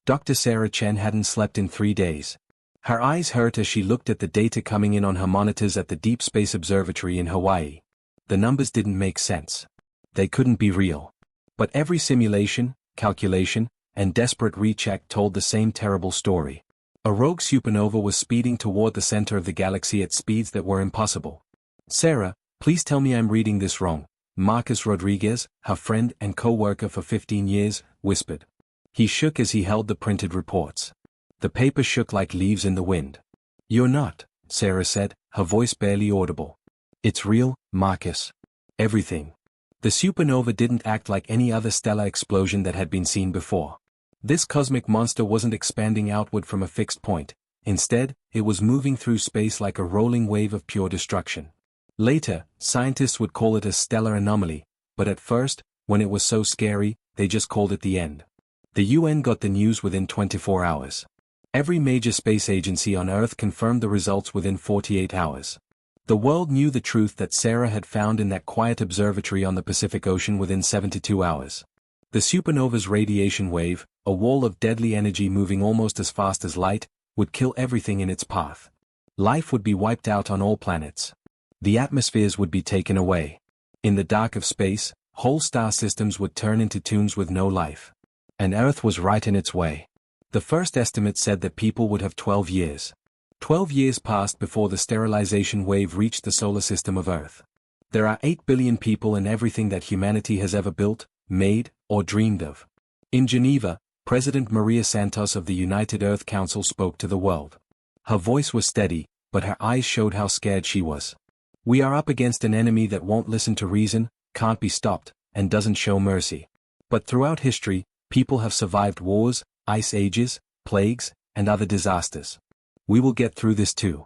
Dr. Sarah Chen hadn't slept in 3 days. Her eyes hurt as she looked at the data coming in on her monitors at the Deep Space Observatory in Hawaii. The numbers didn't make sense. They couldn't be real. But every simulation, calculation, and desperate recheck told the same terrible story. A rogue supernova was speeding toward the center of the galaxy at speeds that were impossible. "Sarah, please tell me I'm reading this wrong," Marcus Rodriguez, her friend and co-worker for 15 years, whispered. He shook as he held the printed reports. The paper shook like leaves in the wind. "You're not," Sarah said, her voice barely audible. "It's real, Marcus. Everything." The supernova didn't act like any other stellar explosion that had been seen before. This cosmic monster wasn't expanding outward from a fixed point. Instead, it was moving through space like a rolling wave of pure destruction. Later, scientists would call it a stellar anomaly, but at first, when it was so scary, they just called it the end. The UN got the news within 24 hours. Every major space agency on Earth confirmed the results within 48 hours. The world knew the truth that Sarah had found in that quiet observatory on the Pacific Ocean within 72 hours. The supernova's radiation wave, a wall of deadly energy moving almost as fast as light, would kill everything in its path. Life would be wiped out on all planets. The atmospheres would be taken away. In the dark of space, whole star systems would turn into tombs with no life. And Earth was right in its way. The first estimate said that people would have 12 years. 12 years passed before the sterilization wave reached the solar system of Earth. There are 8 billion people in everything that humanity has ever built, made, or dreamed of. In Geneva, President Maria Santos of the United Earth Council spoke to the world. Her voice was steady, but her eyes showed how scared she was. "We are up against an enemy that won't listen to reason, can't be stopped, and doesn't show mercy. But throughout history, people have survived wars, ice ages, plagues, and other disasters. We will get through this too."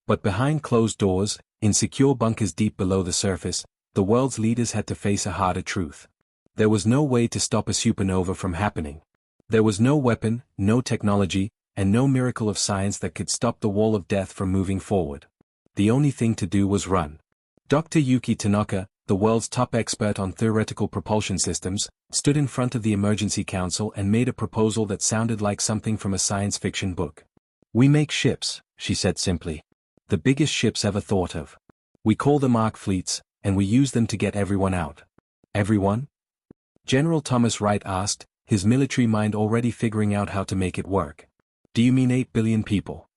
But behind closed doors, in secure bunkers deep below the surface, the world's leaders had to face a harder truth. There was no way to stop a supernova from happening. There was no weapon, no technology, and no miracle of science that could stop the wall of death from moving forward. The only thing to do was run. Dr. Yuki Tanaka, the world's top expert on theoretical propulsion systems, stood in front of the Emergency Council and made a proposal that sounded like something from a science fiction book. "We make ships," she said simply. "The biggest ships ever thought of. We call them arc fleets, and we use them to get everyone out." "Everyone?" General Thomas Wright asked, his military mind already figuring out how to make it work. "Do you mean 8 billion people?"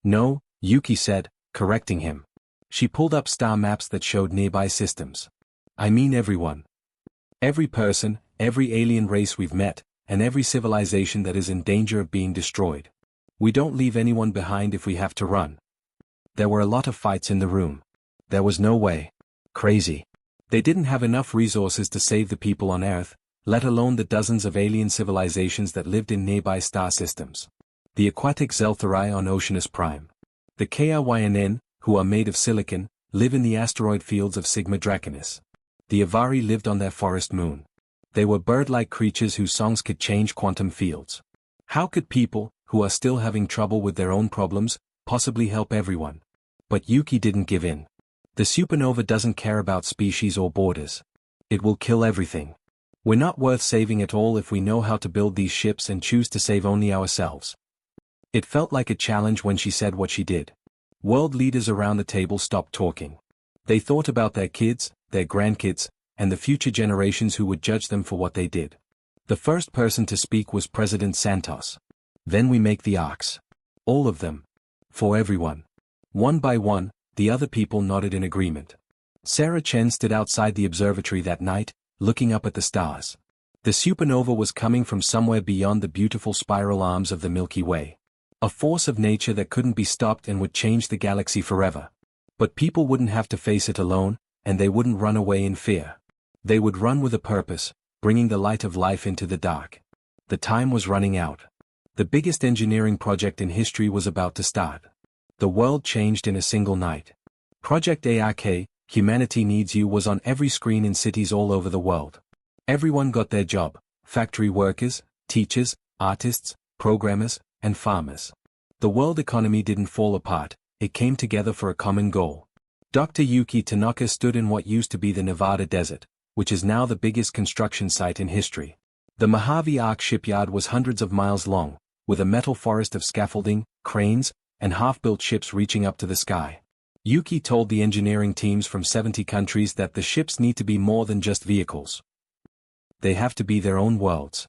"No," Yuki said, correcting him. She pulled up star maps that showed nearby systems. "I mean everyone. Every person, every alien race we've met, and every civilization that is in danger of being destroyed. We don't leave anyone behind if we have to run." There were a lot of fights in the room. There was no way. Crazy. They didn't have enough resources to save the people on Earth, let alone the dozens of alien civilizations that lived in nearby star systems. The aquatic Zeltharai on Oceanus Prime. The Kryn, who are made of silicon, live in the asteroid fields of Sigma Draconis. The Avari lived on their forest moon. They were bird-like creatures whose songs could change quantum fields. How could people, who are still having trouble with their own problems, possibly help everyone? But Yuki didn't give in. The supernova doesn't care about species or borders. It will kill everything. We're not worth saving at all if we know how to build these ships and choose to save only ourselves. It felt like a challenge when she said what she did. World leaders around the table stopped talking. They thought about their kids, their grandkids, and the future generations who would judge them for what they did. The first person to speak was President Santos. "Then we make the arcs. All of them. For everyone." One by one, the other people nodded in agreement. Sarah Chen stood outside the observatory that night, looking up at the stars. The supernova was coming from somewhere beyond the beautiful spiral arms of the Milky Way. A force of nature that couldn't be stopped and would change the galaxy forever. But people wouldn't have to face it alone, and they wouldn't run away in fear. They would run with a purpose, bringing the light of life into the dark. The time was running out. The biggest engineering project in history was about to start. The world changed in a single night. Project ARK, Humanity Needs You, was on every screen in cities all over the world. Everyone got their job: factory workers, teachers, artists, programmers, and farmers. The world economy didn't fall apart, it came together for a common goal. Dr. Yuki Tanaka stood in what used to be the Nevada desert, which is now the biggest construction site in history. The Mojave Ark shipyard was hundreds of miles long, with a metal forest of scaffolding, cranes, and half-built ships reaching up to the sky. Yuki told the engineering teams from 70 countries that the ships need to be more than just vehicles. They have to be their own worlds.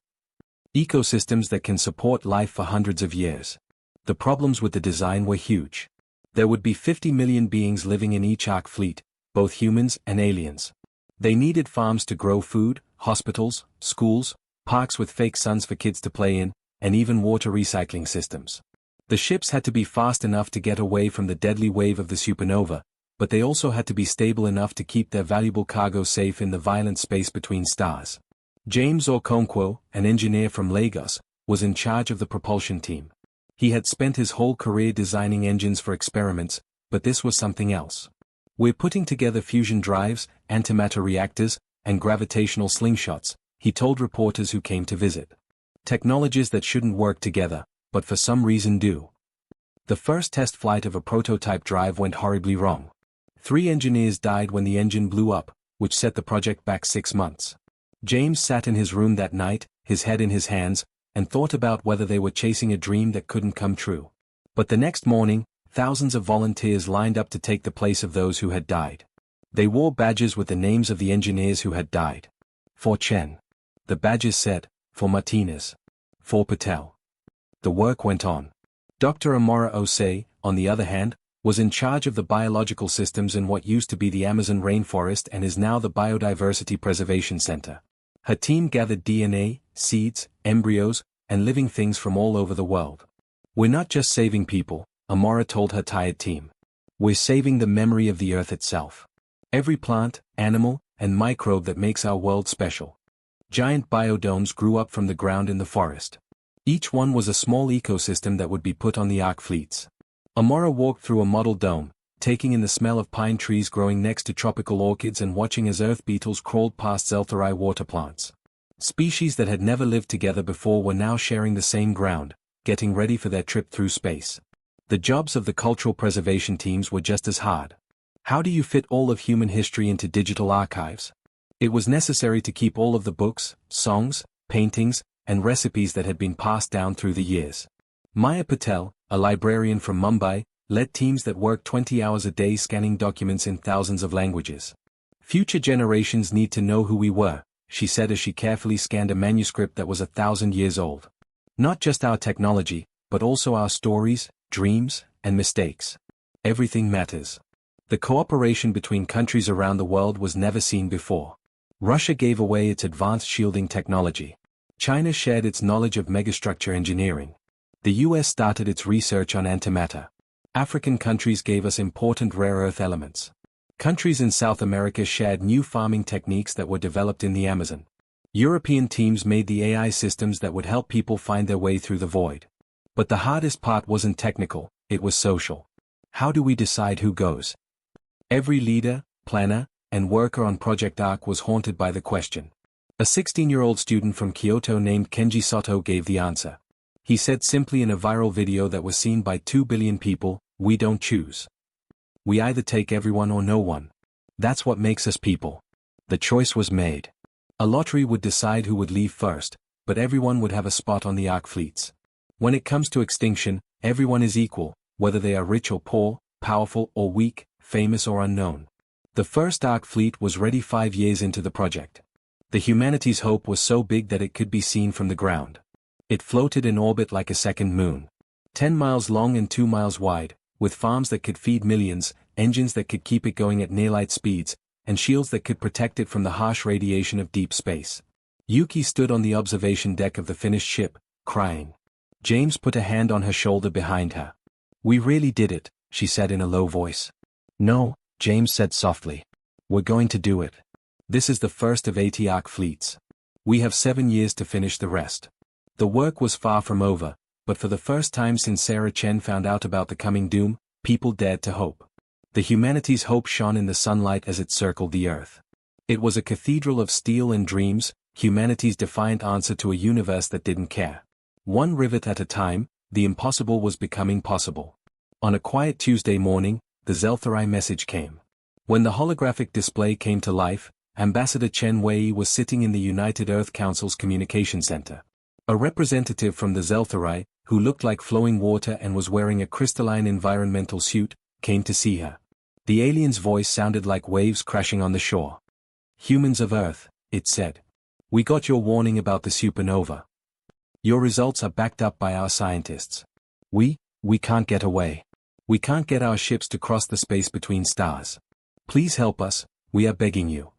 Ecosystems that can support life for hundreds of years. The problems with the design were huge. There would be 50 million beings living in each Ark fleet, both humans and aliens. They needed farms to grow food, hospitals, schools, parks with fake suns for kids to play in, and even water recycling systems. The ships had to be fast enough to get away from the deadly wave of the supernova, but they also had to be stable enough to keep their valuable cargo safe in the violent space between stars. James Okonkwo, an engineer from Lagos, was in charge of the propulsion team. He had spent his whole career designing engines for experiments, but this was something else. "We're putting together fusion drives, antimatter reactors, and gravitational slingshots," he told reporters who came to visit. "Technologies that shouldn't work together, but for some reason do." The first test flight of a prototype drive went horribly wrong. 3 engineers died when the engine blew up, which set the project back 6 months. James sat in his room that night, his head in his hands, and thought about whether they were chasing a dream that couldn't come true. But the next morning, thousands of volunteers lined up to take the place of those who had died. They wore badges with the names of the engineers who had died. For Chen. The badges said, "For Martinez. For Patel." The work went on. Dr. Amora Osei, on the other hand, was in charge of the biological systems in what used to be the Amazon rainforest and is now the Biodiversity Preservation Center. Her team gathered DNA, seeds, embryos, and living things from all over the world. "We're not just saving people," Amora told her tired team. "We're saving the memory of the Earth itself. Every plant, animal, and microbe that makes our world special." Giant biodomes grew up from the ground in the forest. Each one was a small ecosystem that would be put on the Ark fleets. Amora walked through a model dome, taking in the smell of pine trees growing next to tropical orchids and watching as earth beetles crawled past HFY water plants. Species that had never lived together before were now sharing the same ground, getting ready for their trip through space. The jobs of the cultural preservation teams were just as hard. How do you fit all of human history into digital archives? It was necessary to keep all of the books, songs, paintings, and recipes that had been passed down through the years. Maya Patel, a librarian from Mumbai, led teams that worked 20 hours a day scanning documents in thousands of languages. "Future generations need to know who we were," she said as she carefully scanned a manuscript that was 1,000 years old. "Not just our technology, but also our stories, dreams, and mistakes. Everything matters." The cooperation between countries around the world was never seen before. Russia gave away its advanced shielding technology. China shared its knowledge of megastructure engineering. The US started its research on antimatter. African countries gave us important rare earth elements. Countries in South America shared new farming techniques that were developed in the Amazon. European teams made the AI systems that would help people find their way through the void. But the hardest part wasn't technical, it was social. How do we decide who goes? Every leader, planner, and worker on Project Ark was haunted by the question. A 16-year-old student from Kyoto named Kenji Soto gave the answer. He said simply in a viral video that was seen by 2 billion people, "We don't choose. We either take everyone or no one. That's what makes us people." The choice was made. A lottery would decide who would leave first, but everyone would have a spot on the Ark fleets. When it comes to extinction, everyone is equal, whether they are rich or poor, powerful or weak, famous or unknown. The first Ark fleet was ready 5 years into the project. The humanity's hope was so big that it could be seen from the ground. It floated in orbit like a second moon. 10 miles long and 2 miles wide, with farms that could feed millions, engines that could keep it going at near-light speeds, and shields that could protect it from the harsh radiation of deep space. Yuki stood on the observation deck of the finished ship, crying. James put a hand on her shoulder behind her. "We really did it," she said in a low voice. "No," James said softly. "We're going to do it. This is the first of 80 Ark fleets. We have 7 years to finish the rest." The work was far from over, but for the first time since Sarah Chen found out about the coming doom, people dared to hope. The humanity's hope shone in the sunlight as it circled the Earth. It was a cathedral of steel and dreams, humanity's defiant answer to a universe that didn't care. One rivet at a time, the impossible was becoming possible. On a quiet Tuesday morning, the Zeltharai message came. When the holographic display came to life, Ambassador Chen Wei was sitting in the United Earth Council's communication center. A representative from the Zeltharai, who looked like flowing water and was wearing a crystalline environmental suit, came to see her. The alien's voice sounded like waves crashing on the shore. "Humans of Earth," it said. "We got your warning about the supernova. Your results are backed up by our scientists. We can't get away. We can't get our ships to cross the space between stars. Please help us, we are begging you."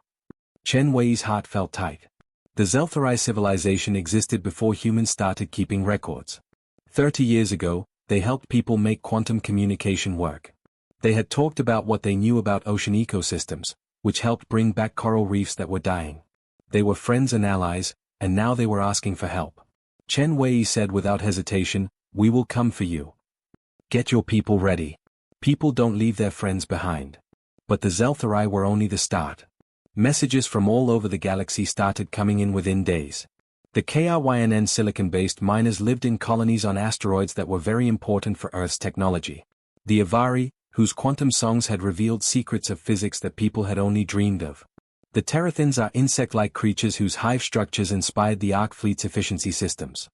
Chen Wei's heart felt tight. The Zeltharai civilization existed before humans started keeping records. 30 years ago, they helped people make quantum communication work. They had talked about what they knew about ocean ecosystems, which helped bring back coral reefs that were dying. They were friends and allies, and now they were asking for help. Chen Wei said without hesitation, "We will come for you. Get your people ready. People don't leave their friends behind." But the Zeltharai were only the start. Messages from all over the galaxy started coming in within days. The KRYNN silicon-based miners lived in colonies on asteroids that were very important for Earth's technology. The Avari, whose quantum songs had revealed secrets of physics that people had only dreamed of. The Terathins are insect-like creatures whose hive structures inspired the Ark fleet's efficiency systems.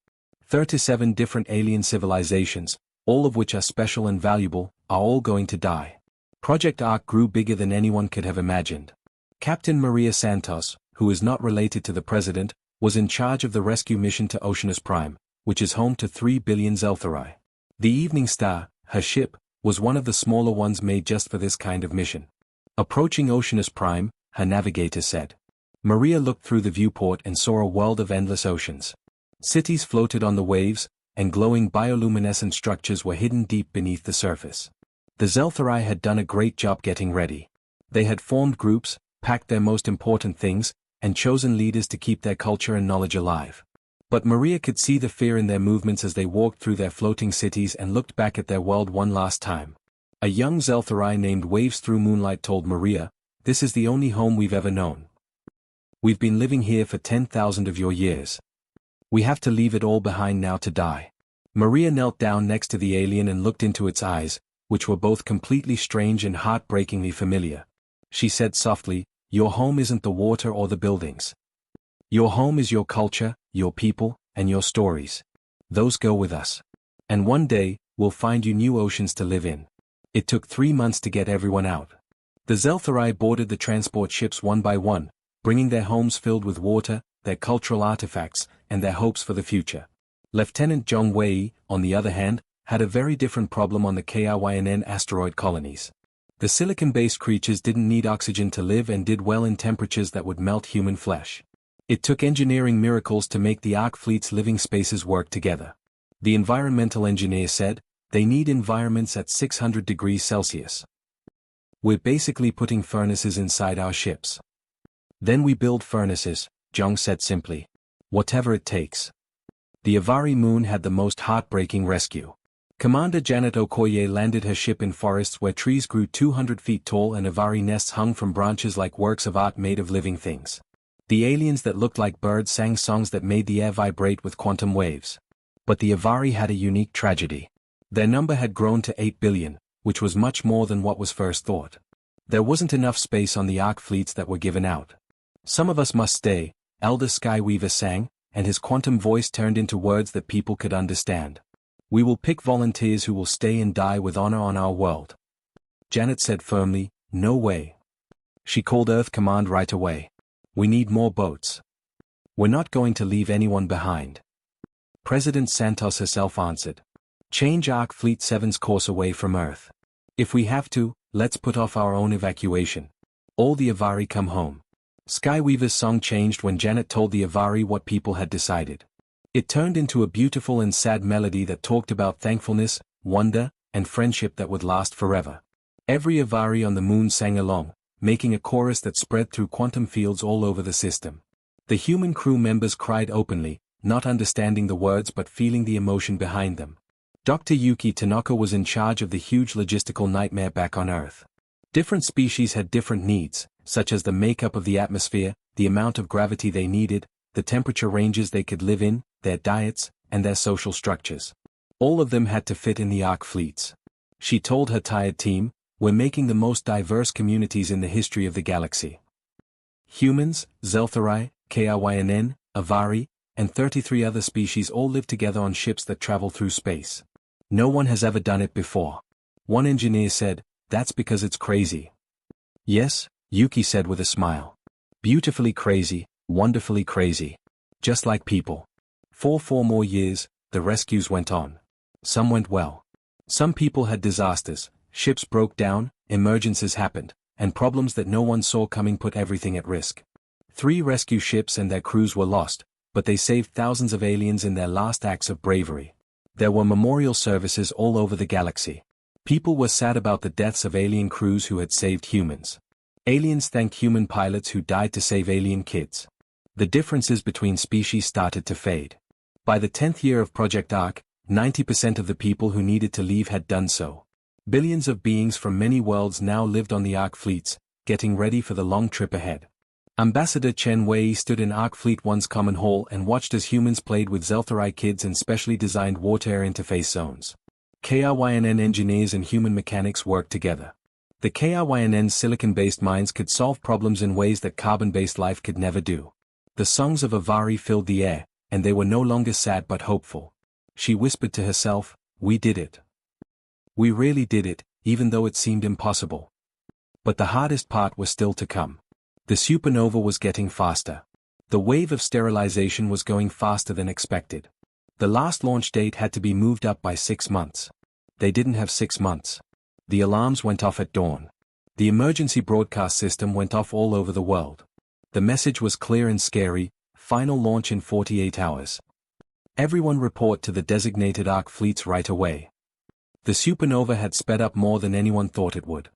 37 different alien civilizations, all of which are special and valuable, are all going to die. Project Ark grew bigger than anyone could have imagined. Captain Maria Santos, who is not related to the president, was in charge of the rescue mission to Oceanus Prime, which is home to 3 billion Zeltharai. The Evening Star, her ship, was one of the smaller ones made just for this kind of mission. Approaching Oceanus Prime, her navigator said. Maria looked through the viewport and saw a world of endless oceans. Cities floated on the waves, and glowing bioluminescent structures were hidden deep beneath the surface. The Zeltharai had done a great job getting ready. They had formed groups, packed their most important things, and chosen leaders to keep their culture and knowledge alive. But Maria could see the fear in their movements as they walked through their floating cities and looked back at their world one last time. A young Zeltharai named Waves Through Moonlight told Maria, "This is the only home we've ever known. We've been living here for 10,000 of your years. We have to leave it all behind now to die." Maria knelt down next to the alien and looked into its eyes, which were both completely strange and heartbreakingly familiar. She said softly, "Your home isn't the water or the buildings. Your home is your culture, your people, and your stories. Those go with us. And one day, we'll find you new oceans to live in." It took 3 months to get everyone out. The Zeltharai boarded the transport ships one by one, bringing their homes filled with water, their cultural artifacts, and their hopes for the future. Lieutenant Zhong Wei, on the other hand, had a very different problem on the KRYNN asteroid colonies. The silicon-based creatures didn't need oxygen to live and did well in temperatures that would melt human flesh. It took engineering miracles to make the Ark fleet's living spaces work together. The environmental engineer said, "They need environments at 600 degrees Celsius. We're basically putting furnaces inside our ships." "Then we build furnaces," Zhong said simply. "Whatever it takes." The Avari moon had the most heartbreaking rescue. Commander Janet Okoye landed her ship in forests where trees grew 200 feet tall and Avari nests hung from branches like works of art made of living things. The aliens that looked like birds sang songs that made the air vibrate with quantum waves. But the Avari had a unique tragedy. Their number had grown to 8 billion, which was much more than what was first thought. There wasn't enough space on the Ark fleets that were given out. "Some of us must stay," Elder Skyweaver sang, and his quantum voice turned into words that people could understand. "We will pick volunteers who will stay and die with honor on our world." Janet said firmly, "No way." She called Earth Command right away. "We need more boats. We're not going to leave anyone behind." President Santos herself answered. "Change Ark Fleet 7's course away from Earth. If we have to, let's put off our own evacuation. All the Avari come home." Skyweaver's song changed when Janet told the Avari what people had decided. It turned into a beautiful and sad melody that talked about thankfulness, wonder, and friendship that would last forever. Every Avari on the moon sang along, making a chorus that spread through quantum fields all over the system. The human crew members cried openly, not understanding the words but feeling the emotion behind them. Dr. Yuki Tanaka was in charge of the huge logistical nightmare back on Earth. Different species had different needs, such as the makeup of the atmosphere, the amount of gravity they needed, the temperature ranges they could live in, their diets, and their social structures. All of them had to fit in the Ark fleets. She told her tired team, "We're making the most diverse communities in the history of the galaxy. Humans, Zeltharai, Kryn, Avari, and 33 other species all live together on ships that travel through space. No one has ever done it before. One engineer said, "That's because it's crazy." "Yes," Yuki said with a smile. "Beautifully crazy, wonderfully crazy. Just like people." For 4 more years, the rescues went on. Some went well. Some people had disasters, ships broke down, emergencies happened, and problems that no one saw coming put everything at risk. 3 rescue ships and their crews were lost, but they saved thousands of aliens in their last acts of bravery. There were memorial services all over the galaxy. People were sad about the deaths of alien crews who had saved humans. Aliens thanked human pilots who died to save alien kids. The differences between species started to fade. By the 10th year of Project Ark, 90% of the people who needed to leave had done so. Billions of beings from many worlds now lived on the Ark fleets, getting ready for the long trip ahead. Ambassador Chen Wei stood in Ark Fleet One's common hall and watched as humans played with Zeltharai kids in specially designed water-air interface zones. Kryn engineers and human mechanics worked together. The Kryn silicon-based minds could solve problems in ways that carbon-based life could never do. The songs of Avari filled the air, and they were no longer sad but hopeful. She whispered to herself, "We did it. We really did it, even though it seemed impossible." But the hardest part was still to come. The supernova was getting faster. The wave of sterilization was going faster than expected. The last launch date had to be moved up by 6 months. They didn't have 6 months. The alarms went off at dawn. The emergency broadcast system went off all over the world. The message was clear and scary: final launch in 48 hours. Everyone report to the designated Ark fleets right away. The supernova had sped up more than anyone thought it would.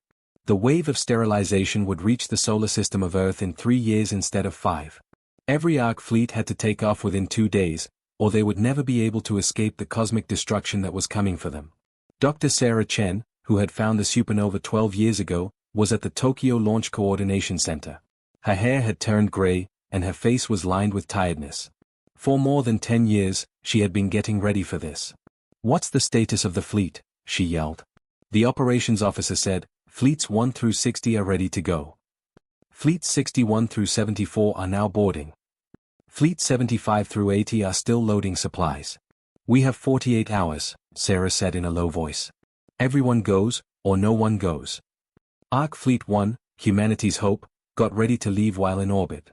The wave of sterilization would reach the solar system of Earth in 3 years instead of 5. Every Ark fleet had to take off within 2 days, or they would never be able to escape the cosmic destruction that was coming for them. Dr. Sarah Chen, who had found the supernova 12 years ago, was at the Tokyo Launch Coordination Center. Her hair had turned gray, and her face was lined with tiredness. For more than 10 years, she had been getting ready for this. "What's the status of the fleet?" she yelled. The operations officer said, "Fleets 1 through 60 are ready to go. Fleets 61 through 74 are now boarding. Fleets 75 through 80 are still loading supplies. We have 48 hours, Sarah said in a low voice. Everyone goes, or no one goes. Ark Fleet 1, humanity's hope, got ready to leave while in orbit.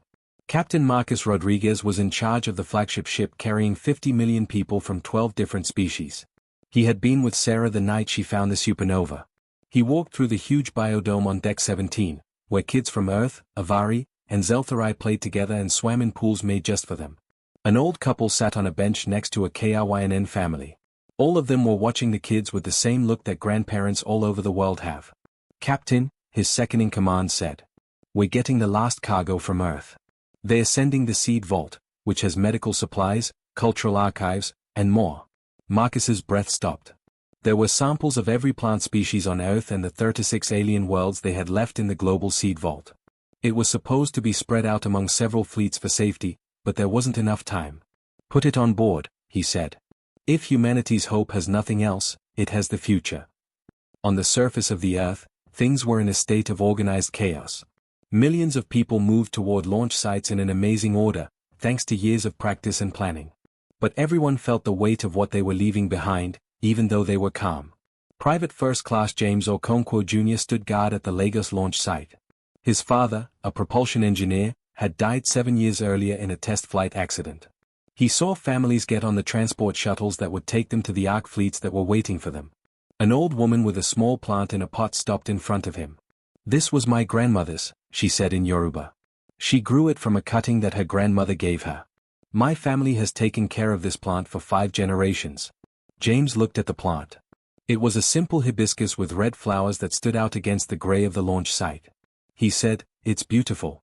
Captain Marcus Rodriguez was in charge of the flagship ship carrying 50 million people from 12 different species. He had been with Sarah the night she found the supernova. He walked through the huge biodome on Deck 17, where kids from Earth, Avari, and Zeltharai played together and swam in pools made just for them. An old couple sat on a bench next to a Kryn family. All of them were watching the kids with the same look that grandparents all over the world have. "Captain," his second-in-command said. "We're getting the last cargo from Earth. They're sending the seed vault, which has medical supplies, cultural archives, and more." Marcus's breath stopped. There were samples of every plant species on Earth and the 36 alien worlds they had left in the global seed vault. It was supposed to be spread out among several fleets for safety, but there wasn't enough time. "Put it on board," he said. "If humanity's hope has nothing else, it has the future." On the surface of the Earth, things were in a state of organized chaos. Millions of people moved toward launch sites in an amazing order, thanks to years of practice and planning. But everyone felt the weight of what they were leaving behind, even though they were calm. Private First Class James Okonkwo Jr. stood guard at the Lagos launch site. His father, a propulsion engineer, had died 7 years earlier in a test flight accident. He saw families get on the transport shuttles that would take them to the Ark fleets that were waiting for them. An old woman with a small plant in a pot stopped in front of him. "This was my grandmother's," she said in Yoruba. "She grew it from a cutting that her grandmother gave her. My family has taken care of this plant for 5 generations. James looked at the plant. It was a simple hibiscus with red flowers that stood out against the gray of the launch site. He said, "It's beautiful."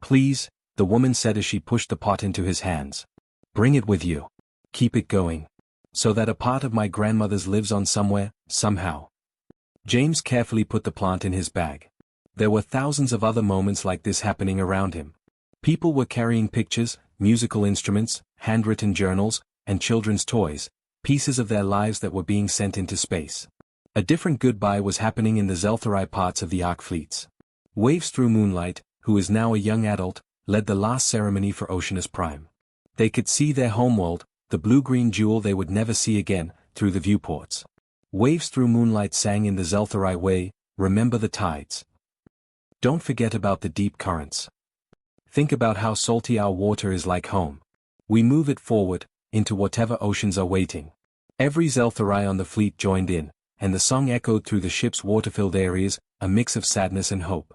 "Please," the woman said as she pushed the pot into his hands. "Bring it with you. Keep it going. So that a part of my grandmother's lives on somewhere, somehow." James carefully put the plant in his bag. There were thousands of other moments like this happening around him. People were carrying pictures, musical instruments, handwritten journals, and children's toys, pieces of their lives that were being sent into space. A different goodbye was happening in the Zeltharai parts of the Ark fleets. Waves through moonlight, who is now a young adult, led the last ceremony for Oceanus Prime. They could see their homeworld, the blue-green jewel they would never see again, through the viewports. Waves through moonlight sang in the Zeltharai way, remember the tides. Don't forget about the deep currents. Think about how salty our water is like home. We move it forward, into whatever oceans are waiting. Every Zeltharai on the fleet joined in, and the song echoed through the ship's water-filled areas, a mix of sadness and hope.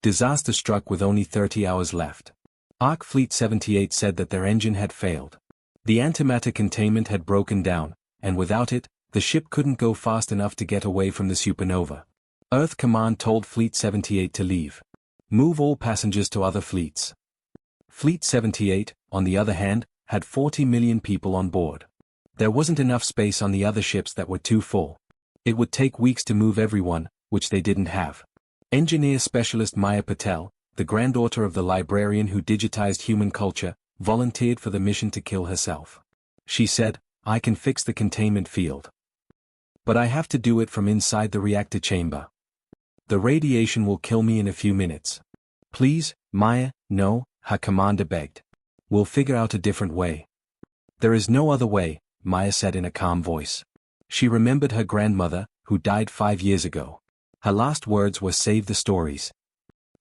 Disaster struck with only 30 hours left. Ark Fleet 78 said that their engine had failed. The antimatter containment had broken down, and without it, the ship couldn't go fast enough to get away from the supernova. Earth Command told Fleet 78 to leave. Move all passengers to other fleets. Fleet 78, on the other hand, had 40 million people on board. There wasn't enough space on the other ships that were too full. It would take weeks to move everyone, which they didn't have. Engineer specialist Maya Patel, the granddaughter of the librarian who digitized human culture, volunteered for the mission to kill herself. She said, "I can fix the containment field. But I have to do it from inside the reactor chamber. The radiation will kill me in a few minutes. Please, Maya, no," her commander begged. "We'll figure out a different way." "There is no other way," Maya said in a calm voice. She remembered her grandmother, who died 5 years ago. Her last words were "save the stories."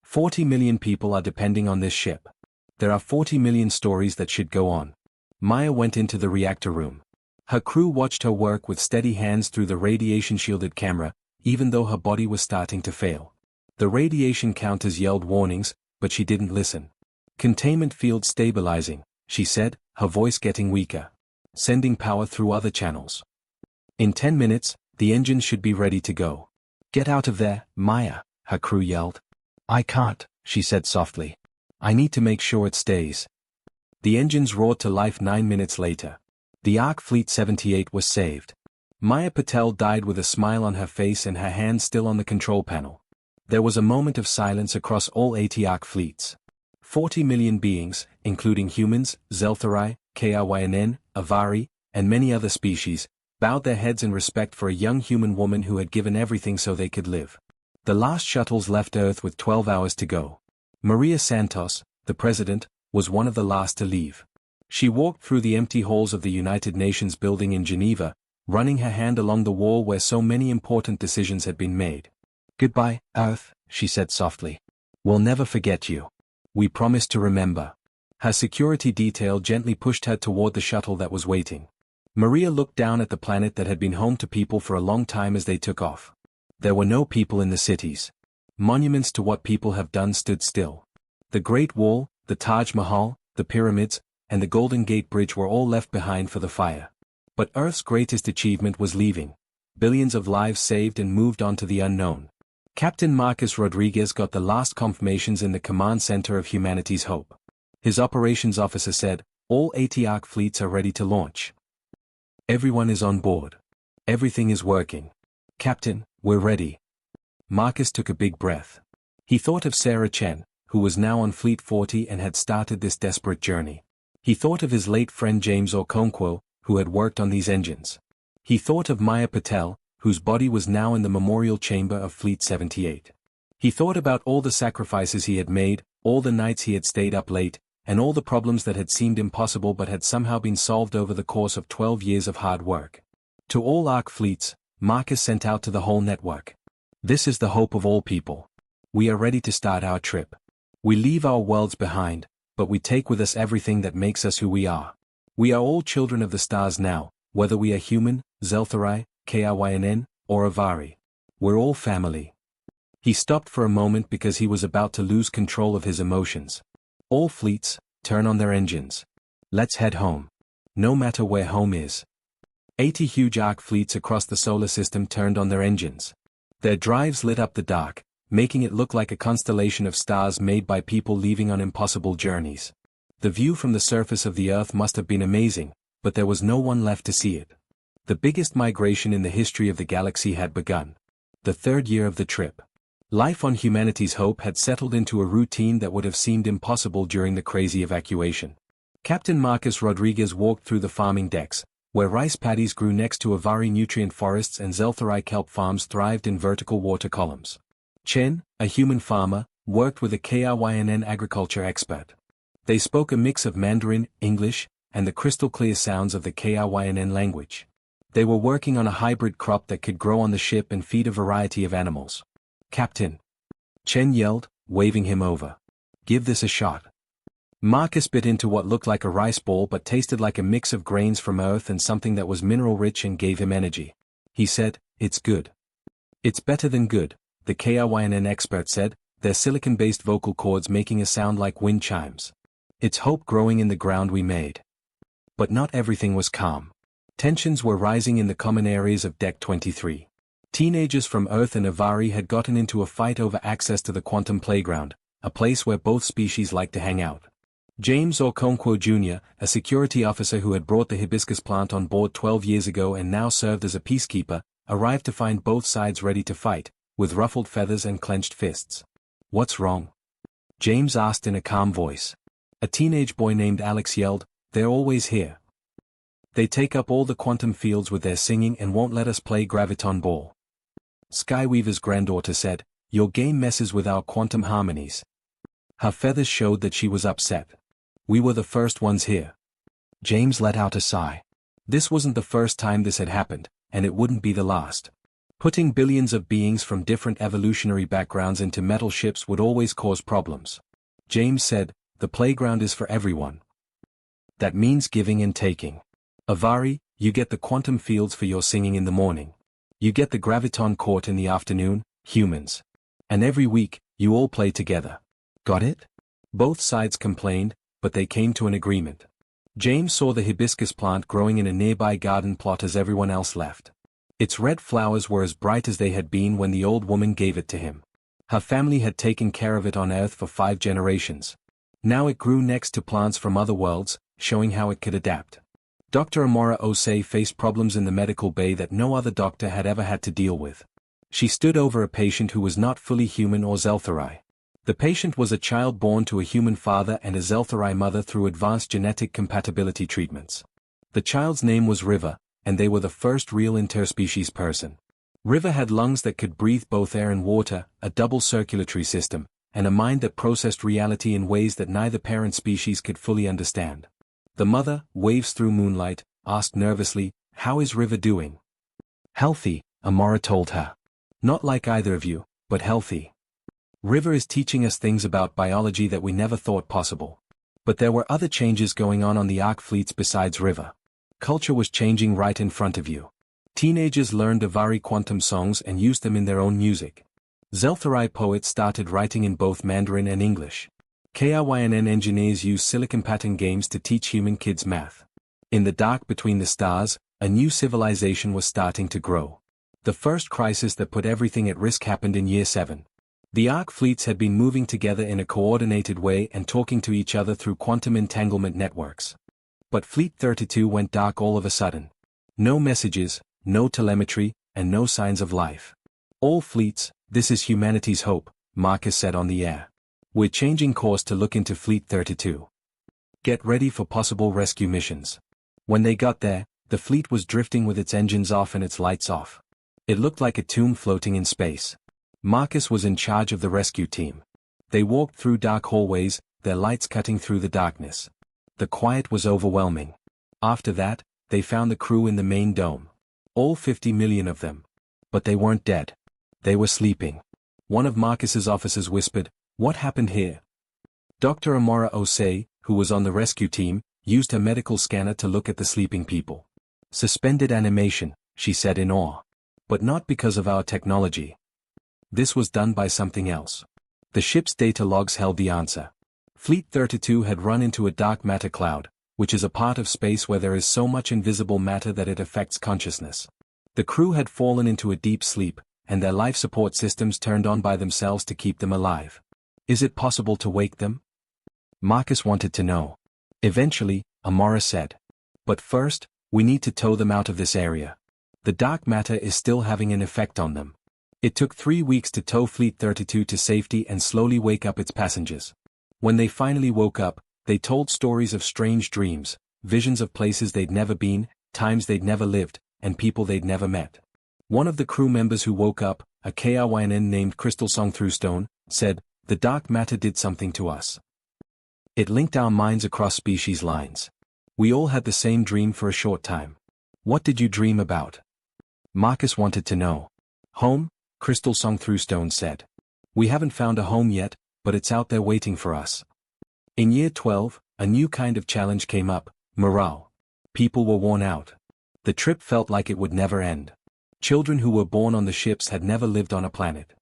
40 million people are depending on this ship. There are 40 million stories that should go on. Maya went into the reactor room. Her crew watched her work with steady hands through the radiation-shielded camera, even though her body was starting to fail. The radiation counters yelled warnings, but she didn't listen. "Containment field stabilizing," she said, her voice getting weaker. "Sending power through other channels. In 10 minutes, the engines should be ready to go." "Get out of there, Maya," her crew yelled. "I can't," she said softly. "I need to make sure it stays." The engines roared to life 9 minutes later. The Ark Fleet 78 was saved. Maya Patel died with a smile on her face and her hands still on the control panel. There was a moment of silence across all 80 Ark fleets. 40 million beings, including humans, Zeltharai, Kyryn, Avari, and many other species, bowed their heads in respect for a young human woman who had given everything so they could live. The last shuttles left Earth with 12 hours to go. Maria Santos, the president, was one of the last to leave. She walked through the empty halls of the United Nations building in Geneva, running her hand along the wall where so many important decisions had been made. "Goodbye, Earth," she said softly. "We'll never forget you. We promise to remember." Her security detail gently pushed her toward the shuttle that was waiting. Maria looked down at the planet that had been home to people for a long time as they took off. There were no people in the cities. Monuments to what people have done stood still. The Great Wall, the Taj Mahal, the pyramids, and the Golden Gate Bridge were all left behind for the fire. But Earth's greatest achievement was leaving. Billions of lives saved and moved on to the unknown. Captain Marcus Rodriguez got the last confirmations in the command center of humanity's hope. His operations officer said, "All 80 Ark fleets are ready to launch. Everyone is on board. Everything is working. Captain, we're ready." Marcus took a big breath. He thought of Sarah Chen, who was now on Fleet 40 and had started this desperate journey. He thought of his late friend James Okonkwo, who had worked on these engines. He thought of Maya Patel, whose body was now in the memorial chamber of Fleet 78. He thought about all the sacrifices he had made, all the nights he had stayed up late, and all the problems that had seemed impossible but had somehow been solved over the course of 12 years of hard work. To all Ark fleets, Marcus sent out to the whole network. "This is the hope of all people. We are ready to start our trip. We leave our worlds behind, but we take with us everything that makes us who we are. We are all children of the stars now, whether we are human, Zeltharai, Kyryn, or Avari. We're all family." He stopped for a moment because he was about to lose control of his emotions. "All fleets, turn on their engines. Let's head home. No matter where home is." 80 huge Ark fleets across the solar system turned on their engines. Their drives lit up the dark, making it look like a constellation of stars made by people leaving on impossible journeys. The view from the surface of the Earth must have been amazing, but there was no one left to see it. The biggest migration in the history of the galaxy had begun. The 3rd year of the trip. Life on humanity's hope had settled into a routine that would have seemed impossible during the crazy evacuation. Captain Marcus Rodriguez walked through the farming decks, where rice paddies grew next to Avari nutrient forests and Zeltharai kelp farms thrived in vertical water columns. Chen, a human farmer, worked with a KRYNN agriculture expert. They spoke a mix of Mandarin, English, and the crystal-clear sounds of the KRYNN language. They were working on a hybrid crop that could grow on the ship and feed a variety of animals. "Captain!" Chen yelled, waving him over. "Give this a shot." Marcus bit into what looked like a rice ball but tasted like a mix of grains from Earth and something that was mineral-rich and gave him energy. He said, "It's good." "It's better than good," the KRYNN expert said, their silicon-based vocal cords making a sound like wind chimes. "It's hope growing in the ground we made." But not everything was calm. Tensions were rising in the common areas of Deck 23. Teenagers from Earth and Avari had gotten into a fight over access to the quantum playground, a place where both species liked to hang out. James Okonkwo Jr., a security officer who had brought the hibiscus plant on board 12 years ago and now served as a peacekeeper, arrived to find both sides ready to fight, with ruffled feathers and clenched fists. "What's wrong?" James asked in a calm voice. A teenage boy named Alex yelled, "They're always here. They take up all the quantum fields with their singing and won't let us play graviton ball." Skyweaver's granddaughter said, "Your game messes with our quantum harmonies." Her feathers showed that she was upset. "We were the first ones here." James let out a sigh. This wasn't the first time this had happened, and it wouldn't be the last. Putting billions of beings from different evolutionary backgrounds into metal ships would always cause problems. James said, "The playground is for everyone. That means giving and taking. Avari, you get the quantum fields for your singing in the morning. You get the graviton court in the afternoon, humans. And every week, you all play together. Got it?" Both sides complained, but they came to an agreement. James saw the hibiscus plant growing in a nearby garden plot as everyone else left. Its red flowers were as bright as they had been when the old woman gave it to him. Her family had taken care of it on Earth for 5 generations. Now it grew next to plants from other worlds, showing how it could adapt. Dr. Amora Osei faced problems in the medical bay that no other doctor had ever had to deal with. She stood over a patient who was not fully human or Zeltharai. The patient was a child born to a human father and a Zeltharai mother through advanced genetic compatibility treatments. The child's name was River, and they were the first real interspecies person. River had lungs that could breathe both air and water, a double circulatory system, and a mind that processed reality in ways that neither parent species could fully understand. The mother, waves through moonlight, asked nervously, "How is River doing?" "Healthy," Amora told her. "Not like either of you, but healthy. River is teaching us things about biology that we never thought possible." But there were other changes going on the Ark fleets besides River. Culture was changing right in front of you. Teenagers learned Avari quantum songs and used them in their own music. Zeltharai poets started writing in both Mandarin and English. KRYNN engineers used silicon pattern games to teach human kids math. In the dark between the stars, a new civilization was starting to grow. The first crisis that put everything at risk happened in Year 7. The Ark fleets had been moving together in a coordinated way and talking to each other through quantum entanglement networks. But Fleet 32 went dark all of a sudden. No messages, no telemetry, and no signs of life. "All fleets, this is humanity's hope," Marcus said on the air. "We're changing course to look into Fleet 32. Get ready for possible rescue missions." When they got there, the fleet was drifting with its engines off and its lights off. It looked like a tomb floating in space. Marcus was in charge of the rescue team. They walked through dark hallways, their lights cutting through the darkness. The quiet was overwhelming. After that, they found the crew in the main dome. All 50 million of them. But they weren't dead. They were sleeping. One of Marcus's officers whispered, "What happened here?" Dr. Amora Osei, who was on the rescue team, used her medical scanner to look at the sleeping people. "Suspended animation," she said in awe. "But not because of our technology. This was done by something else." The ship's data logs held the answer. Fleet 32 had run into a dark matter cloud, which is a part of space where there is so much invisible matter that it affects consciousness. The crew had fallen into a deep sleep, and their life support systems turned on by themselves to keep them alive. "Is it possible to wake them?" Marcus wanted to know. Eventually, Amora said. "But first, we need to tow them out of this area. The dark matter is still having an effect on them." It took 3 weeks to tow Fleet 32 to safety and slowly wake up its passengers. When they finally woke up, they told stories of strange dreams, visions of places they'd never been, times they'd never lived, and people they'd never met. One of the crew members who woke up, a KRYNN named Crystal Song Throughstone, said, The dark matter did something to us. It linked our minds across species lines. We all had the same dream for a short time. What did you dream about? Marcus wanted to know. Home, Crystal Song Thrustone said. We haven't found a home yet, but it's out there waiting for us. In year 12, a new kind of challenge came up, morale. People were worn out. The trip felt like it would never end. Children who were born on the ships had never lived on a planet.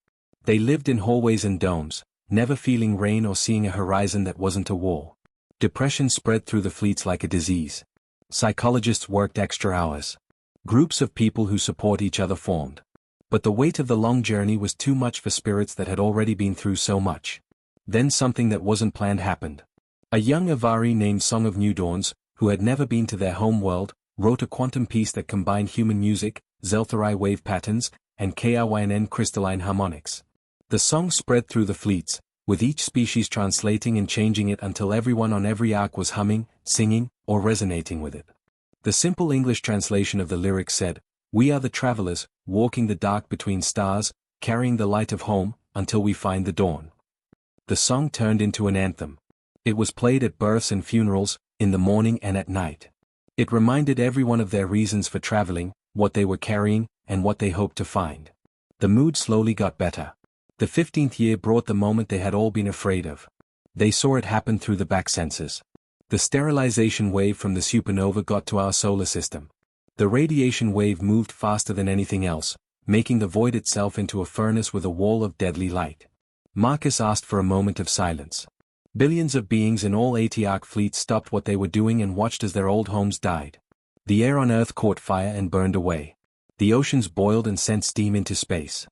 They lived in hallways and domes, never feeling rain or seeing a horizon that wasn't a wall. Depression spread through the fleets like a disease. Psychologists worked extra hours. Groups of people who support each other formed. But the weight of the long journey was too much for spirits that had already been through so much. Then something that wasn't planned happened. A young Avari named Song of New Dawns, who had never been to their home world, wrote a quantum piece that combined human music, Zeltharai wave patterns, and KRYNN crystalline harmonics. The song spread through the fleets, with each species translating and changing it until everyone on every arc was humming, singing, or resonating with it. The simple English translation of the lyrics said, "We are the travelers, walking the dark between stars, carrying the light of home, until we find the dawn." The song turned into an anthem. It was played at births and funerals, in the morning and at night. It reminded everyone of their reasons for traveling, what they were carrying, and what they hoped to find. The mood slowly got better. The 15th year brought the moment they had all been afraid of. They saw it happen through the back senses. The sterilization wave from the supernova got to our solar system. The radiation wave moved faster than anything else, making the void itself into a furnace with a wall of deadly light. Marcus asked for a moment of silence. Billions of beings in all 80 arc fleets stopped what they were doing and watched as their old homes died. The air on Earth caught fire and burned away. The oceans boiled and sent steam into space.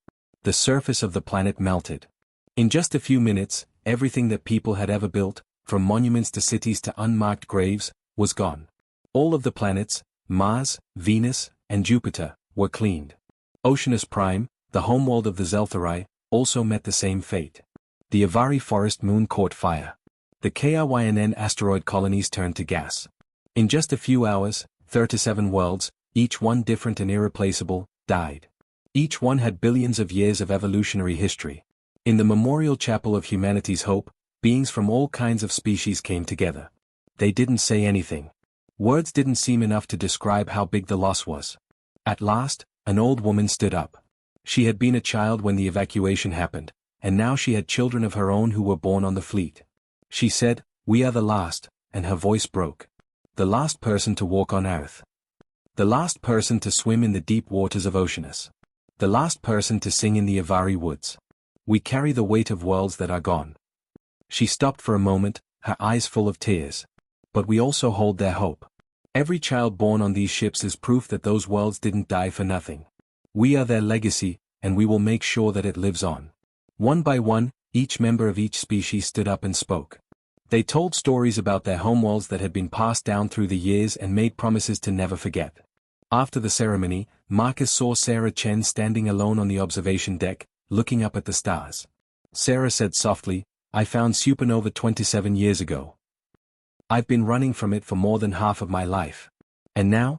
The surface of the planet melted. In just a few minutes, everything that people had ever built, from monuments to cities to unmarked graves, was gone. All of the planets, Mars, Venus, and Jupiter, were cleaned. Oceanus Prime, the homeworld of the Zeltharai, also met the same fate. The Avari forest moon caught fire. The KRYNN asteroid colonies turned to gas. In just a few hours, 37 worlds, each one different and irreplaceable, died. Each one had billions of years of evolutionary history. In the memorial chapel of humanity's hope, beings from all kinds of species came together. They didn't say anything. Words didn't seem enough to describe how big the loss was. At last, an old woman stood up. She had been a child when the evacuation happened, and now she had children of her own who were born on the fleet. She said, "We are the last," and her voice broke. The last person to walk on Earth. The last person to swim in the deep waters of Oceanus. The last person to sing in the Avari woods. We carry the weight of worlds that are gone. She stopped for a moment, her eyes full of tears. But we also hold their hope. Every child born on these ships is proof that those worlds didn't die for nothing. We are their legacy, and we will make sure that it lives on. One by one, each member of each species stood up and spoke. They told stories about their homeworlds that had been passed down through the years and made promises to never forget. After the ceremony, Marcus saw Sarah Chen standing alone on the observation deck, looking up at the stars. Sarah said softly, "I found Supernova 27 years ago. I've been running from it for more than half of my life. And now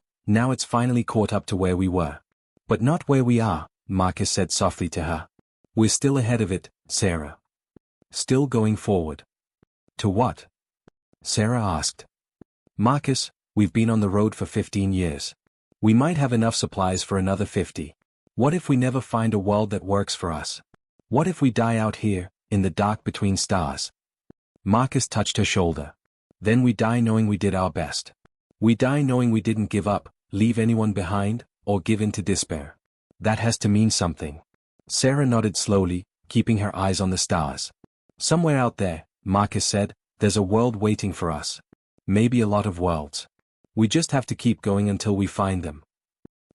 it's finally caught up to where we were. But not where we are," Marcus said softly to her. "We're still ahead of it, Sarah. Still going forward." "To what?" Sarah asked. "Marcus, we've been on the road for 15 years. We might have enough supplies for another 50. What if we never find a world that works for us? What if we die out here, in the dark between stars?" Marcus touched her shoulder. "Then we die knowing we did our best. We die knowing we didn't give up, leave anyone behind, or give in to despair. That has to mean something." Sarah nodded slowly, keeping her eyes on the stars. "Somewhere out there," Marcus said, "there's a world waiting for us. Maybe a lot of worlds. We just have to keep going until we find them."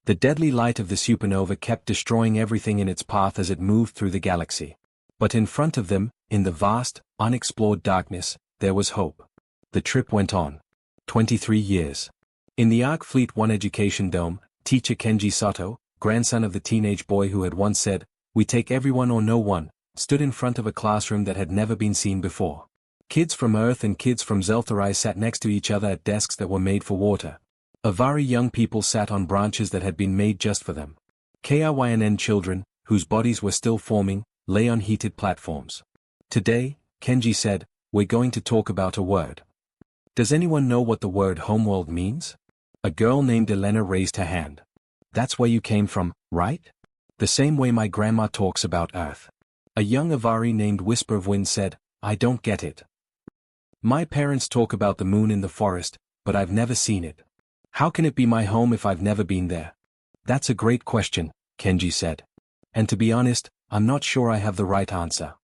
The deadly light of the supernova kept destroying everything in its path as it moved through the galaxy. But in front of them, in the vast, unexplored darkness, there was hope. The trip went on. 23 years. In the Arc Fleet 1 Education Dome, teacher Kenji Sato, grandson of the teenage boy who had once said, "We take everyone or no one," stood in front of a classroom that had never been seen before. Kids from Earth and kids from Zeltharai sat next to each other at desks that were made for water. Avari young people sat on branches that had been made just for them. KRYNN children, whose bodies were still forming, lay on heated platforms. Today, Kenji said, we're going to talk about a word. Does anyone know what the word homeworld means? A girl named Elena raised her hand. That's where you came from, right? The same way my grandma talks about Earth. A young Avari named Whisper of Wind said, I don't get it. My parents talk about the moon in the forest, but I've never seen it. How can it be my home if I've never been there? That's a great question, Kenji said. And to be honest, I'm not sure I have the right answer.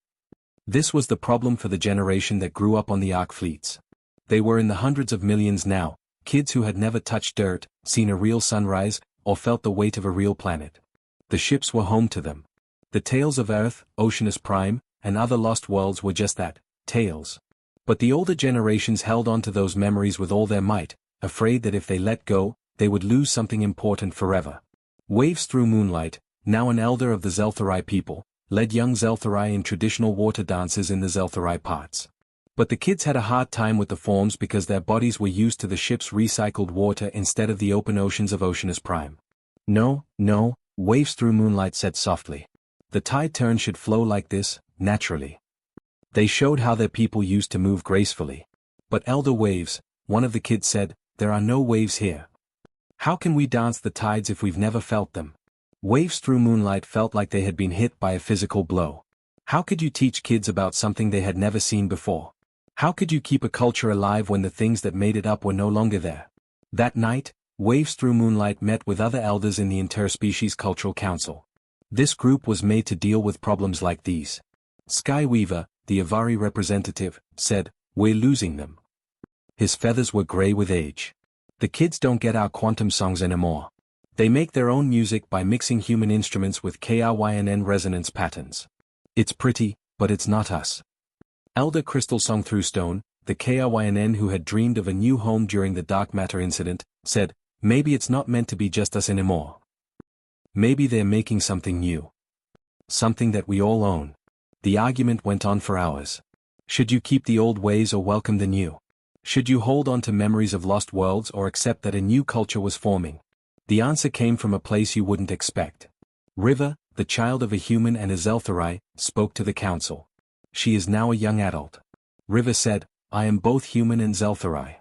This was the problem for the generation that grew up on the Ark fleets. They were in the hundreds of millions now, kids who had never touched dirt, seen a real sunrise, or felt the weight of a real planet. The ships were home to them. The tales of Earth, Oceanus Prime, and other lost worlds were just that, tales. But the older generations held on to those memories with all their might, afraid that if they let go, they would lose something important forever. Waves Through Moonlight, now an elder of the Zeltharai people, led young Zeltharai in traditional water dances in the Zeltharai parts. But the kids had a hard time with the forms because their bodies were used to the ship's recycled water instead of the open oceans of Oceanus Prime. No, Waves Through Moonlight said softly. The tide turn should flow like this, naturally. They showed how their people used to move gracefully. But Elder Waves, one of the kids said, there are no waves here. How can we dance the tides if we've never felt them? Waves Through Moonlight felt like they had been hit by a physical blow. How could you teach kids about something they had never seen before? How could you keep a culture alive when the things that made it up were no longer there? That night, Waves Through Moonlight met with other elders in the Interspecies Cultural Council. This group was made to deal with problems like these. Skyweaver, the Avari representative, said, we're losing them. His feathers were gray with age. The kids don't get our quantum songs anymore. They make their own music by mixing human instruments with KRYNN resonance patterns. It's pretty, but it's not us. Elder Crystal Song Through Stone, the KRYNN who had dreamed of a new home during the dark matter incident, said, maybe it's not meant to be just us anymore. Maybe they're making something new. Something that we all own. The argument went on for hours. Should you keep the old ways or welcome the new? Should you hold on to memories of lost worlds or accept that a new culture was forming? The answer came from a place you wouldn't expect. River, the child of a human and a Zeltharai, spoke to the council. She is now a young adult. River said, I am both human and Zeltharai.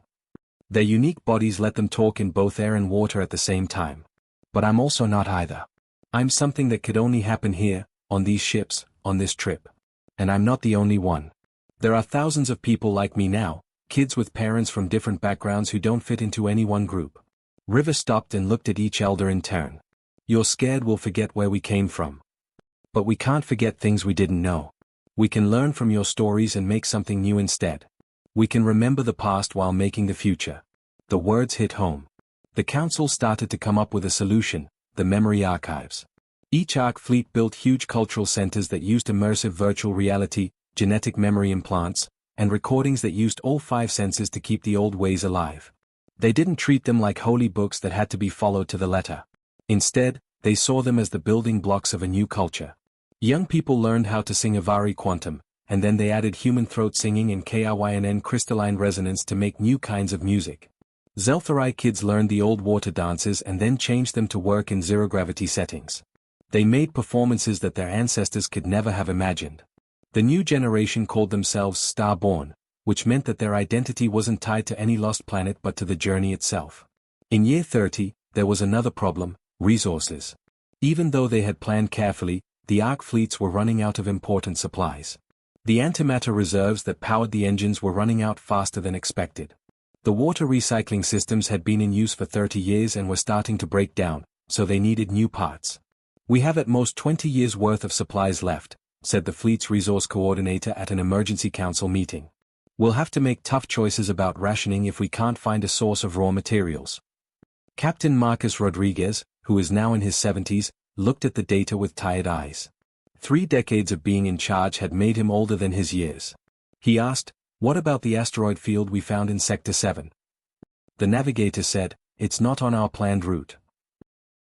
Their unique bodies let them talk in both air and water at the same time. But I'm also not either. I'm something that could only happen here, on these ships, on this trip. And I'm not the only one. There are thousands of people like me now, kids with parents from different backgrounds who don't fit into any one group. River stopped and looked at each elder in turn. You're scared we'll forget where we came from. But we can't forget things we didn't know. We can learn from your stories and make something new instead. We can remember the past while making the future. The words hit home. The council started to come up with a solution, the memory archives. Each Ark fleet built huge cultural centers that used immersive virtual reality, genetic memory implants, and recordings that used all 5 senses to keep the old ways alive. They didn't treat them like holy books that had to be followed to the letter. Instead, they saw them as the building blocks of a new culture. Young people learned how to sing Avari Quantum, and then they added human throat singing and KRYNN crystalline resonance to make new kinds of music. Zeltharai kids learned the old water dances and then changed them to work in zero-gravity settings. They made performances that their ancestors could never have imagined. The new generation called themselves Starborn, which meant that their identity wasn't tied to any lost planet but to the journey itself. In year 30, there was another problem, resources. Even though they had planned carefully, the Ark fleets were running out of important supplies. The antimatter reserves that powered the engines were running out faster than expected. The water recycling systems had been in use for 30 years and were starting to break down, so they needed new parts. We have at most 20 years' worth of supplies left, said the fleet's resource coordinator at an emergency council meeting. We'll have to make tough choices about rationing if we can't find a source of raw materials. Captain Marcus Rodriguez, who is now in his 70s, looked at the data with tired eyes. 3 decades of being in charge had made him older than his years. He asked, what about the asteroid field we found in Sector 7? The navigator said, it's not on our planned route.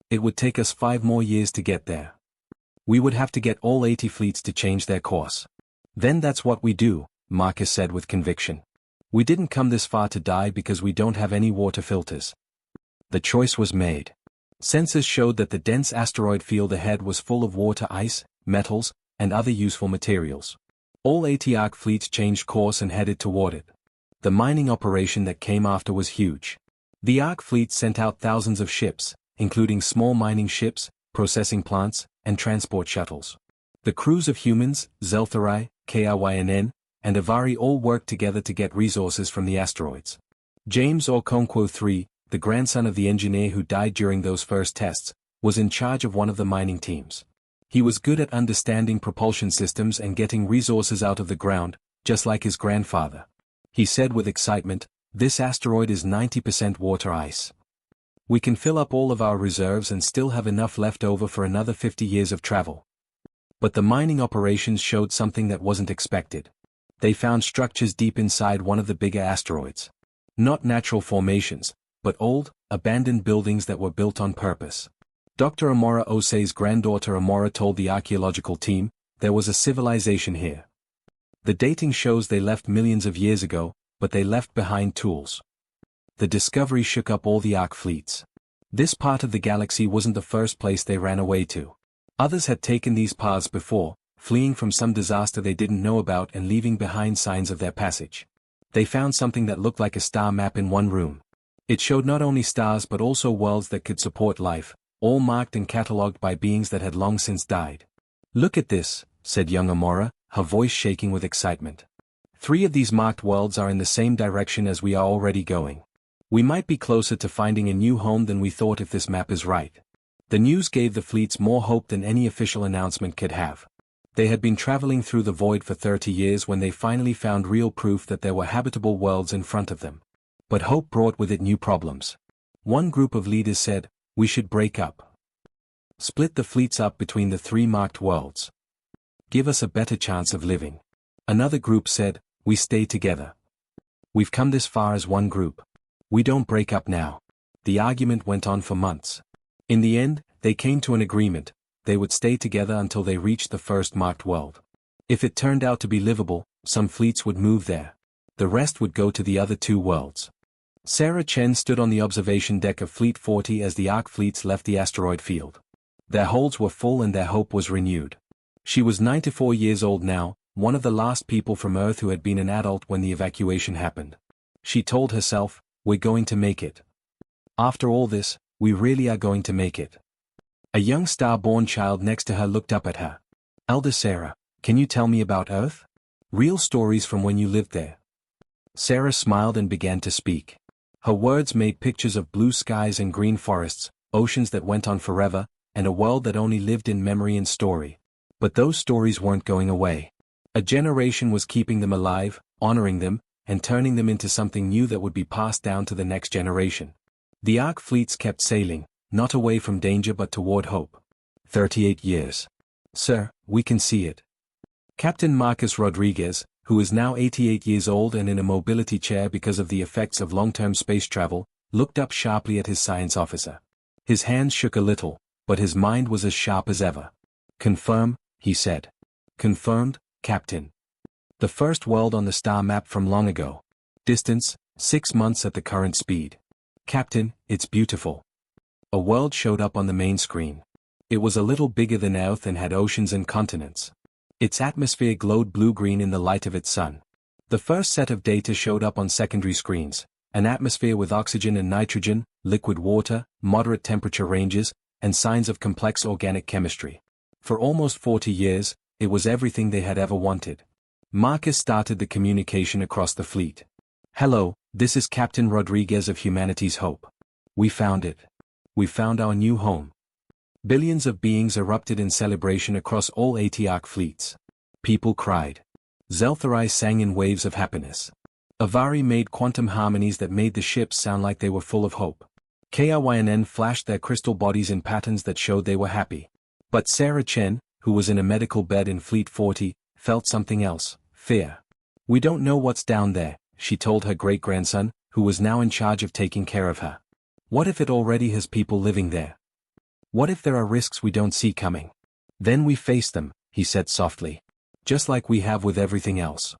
It would take us 5 more years to get there. We would have to get all 80 fleets to change their course. Then that's what we do, Marcus said with conviction. We didn't come this far to die because we don't have any water filters. The choice was made. Sensors showed that the dense asteroid field ahead was full of water ice, metals, and other useful materials. All 80 ARC fleets changed course and headed toward it. The mining operation that came after was huge. The ARC fleet sent out thousands of ships, including small mining ships, processing plants, and transport shuttles. The crews of humans, Zeltharai, KRYNN, and Avari all worked together to get resources from the asteroids. James Okonkwo III, the grandson of the engineer who died during those first tests, was in charge of one of the mining teams. He was good at understanding propulsion systems and getting resources out of the ground, just like his grandfather. He said with excitement, "This asteroid is 90% water ice. We can fill up all of our reserves and still have enough left over for another 50 years of travel." But the mining operations showed something that wasn't expected. They found structures deep inside one of the bigger asteroids. Not natural formations, but old, abandoned buildings that were built on purpose. Dr. Amora Osei's granddaughter Amora told the archaeological team, "There was a civilization here. The dating shows they left millions of years ago, but they left behind tools." The discovery shook up all the ARC fleets. This part of the galaxy wasn't the first place they ran away to. Others had taken these paths before, fleeing from some disaster they didn't know about and leaving behind signs of their passage. They found something that looked like a star map in one room. It showed not only stars but also worlds that could support life, all marked and catalogued by beings that had long since died. "Look at this," said young Amora, her voice shaking with excitement. 3 of these marked worlds are in the same direction as we are already going. We might be closer to finding a new home than we thought if this map is right. The news gave the fleets more hope than any official announcement could have. They had been traveling through the void for 30 years when they finally found real proof that there were habitable worlds in front of them. But hope brought with it new problems. One group of leaders said, "We should break up. Split the fleets up between the 3 marked worlds. Give us a better chance of living." Another group said, "We stay together. We've come this far as one group. We don't break up now." The argument went on for months. In the end, they came to an agreement. They would stay together until they reached the first marked world. If it turned out to be livable, some fleets would move there. The rest would go to the other 2 worlds. Sarah Chen stood on the observation deck of Fleet 40 as the ARC fleets left the asteroid field. Their holds were full and their hope was renewed. She was 94 years old now, one of the last people from Earth who had been an adult when the evacuation happened. She told herself, "We're going to make it. After all this, we really are going to make it." A young star-born child next to her looked up at her. "Elder Sarah, can you tell me about Earth? Real stories from when you lived there." Sarah smiled and began to speak. Her words made pictures of blue skies and green forests, oceans that went on forever, and a world that only lived in memory and story. But those stories weren't going away. A generation was keeping them alive, honoring them, and turning them into something new that would be passed down to the next generation. The ARC fleets kept sailing, not away from danger but toward hope. 38 years. "Sir, we can see it." Captain Marcus Rodriguez, who is now 88 years old and in a mobility chair because of the effects of long-term space travel, looked up sharply at his science officer. His hands shook a little, but his mind was as sharp as ever. "Confirm," he said. "Confirmed, Captain. The first world on the star map from long ago. Distance, 6 months at the current speed. Captain, it's beautiful." A world showed up on the main screen. It was a little bigger than Earth and had oceans and continents. Its atmosphere glowed blue-green in the light of its sun. The first set of data showed up on secondary screens, an atmosphere with oxygen and nitrogen, liquid water, moderate temperature ranges, and signs of complex organic chemistry. For almost 40 years, it was everything they had ever wanted. Marcus started the communication across the fleet. "Hello, this is Captain Rodriguez of Humanity's Hope. We found it. We found our new home." Billions of beings erupted in celebration across all 80 ARC fleets. People cried. Zeltharai sang in waves of happiness. Avari made quantum harmonies that made the ships sound like they were full of hope. KRYNN flashed their crystal bodies in patterns that showed they were happy. But Sarah Chen, who was in a medical bed in Fleet 40, felt something else, fear. "We don't know what's down there," she told her great-grandson, who was now in charge of taking care of her. "What if it already has people living there? What if there are risks we don't see coming? Then we face them," he said softly. "Just like we have with everything else."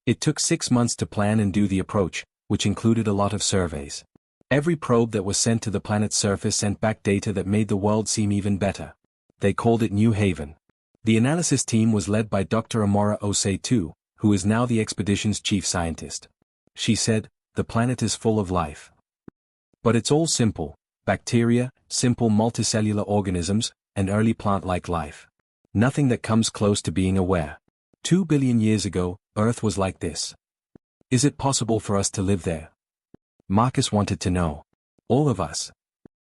It took 6 months to plan and do the approach, which included a lot of surveys. Every probe that was sent to the planet's surface sent back data that made the world seem even better. They called it New Haven. The analysis team was led by Dr. Amora Osei-2, who is now the expedition's chief scientist. She said, "The planet is full of life. But it's all simple: bacteria, simple multicellular organisms, and early plant-like life. Nothing that comes close to being aware. 2 billion years ago, Earth was like this. Is it possible for us to live there?" Marcus wanted to know. All of us.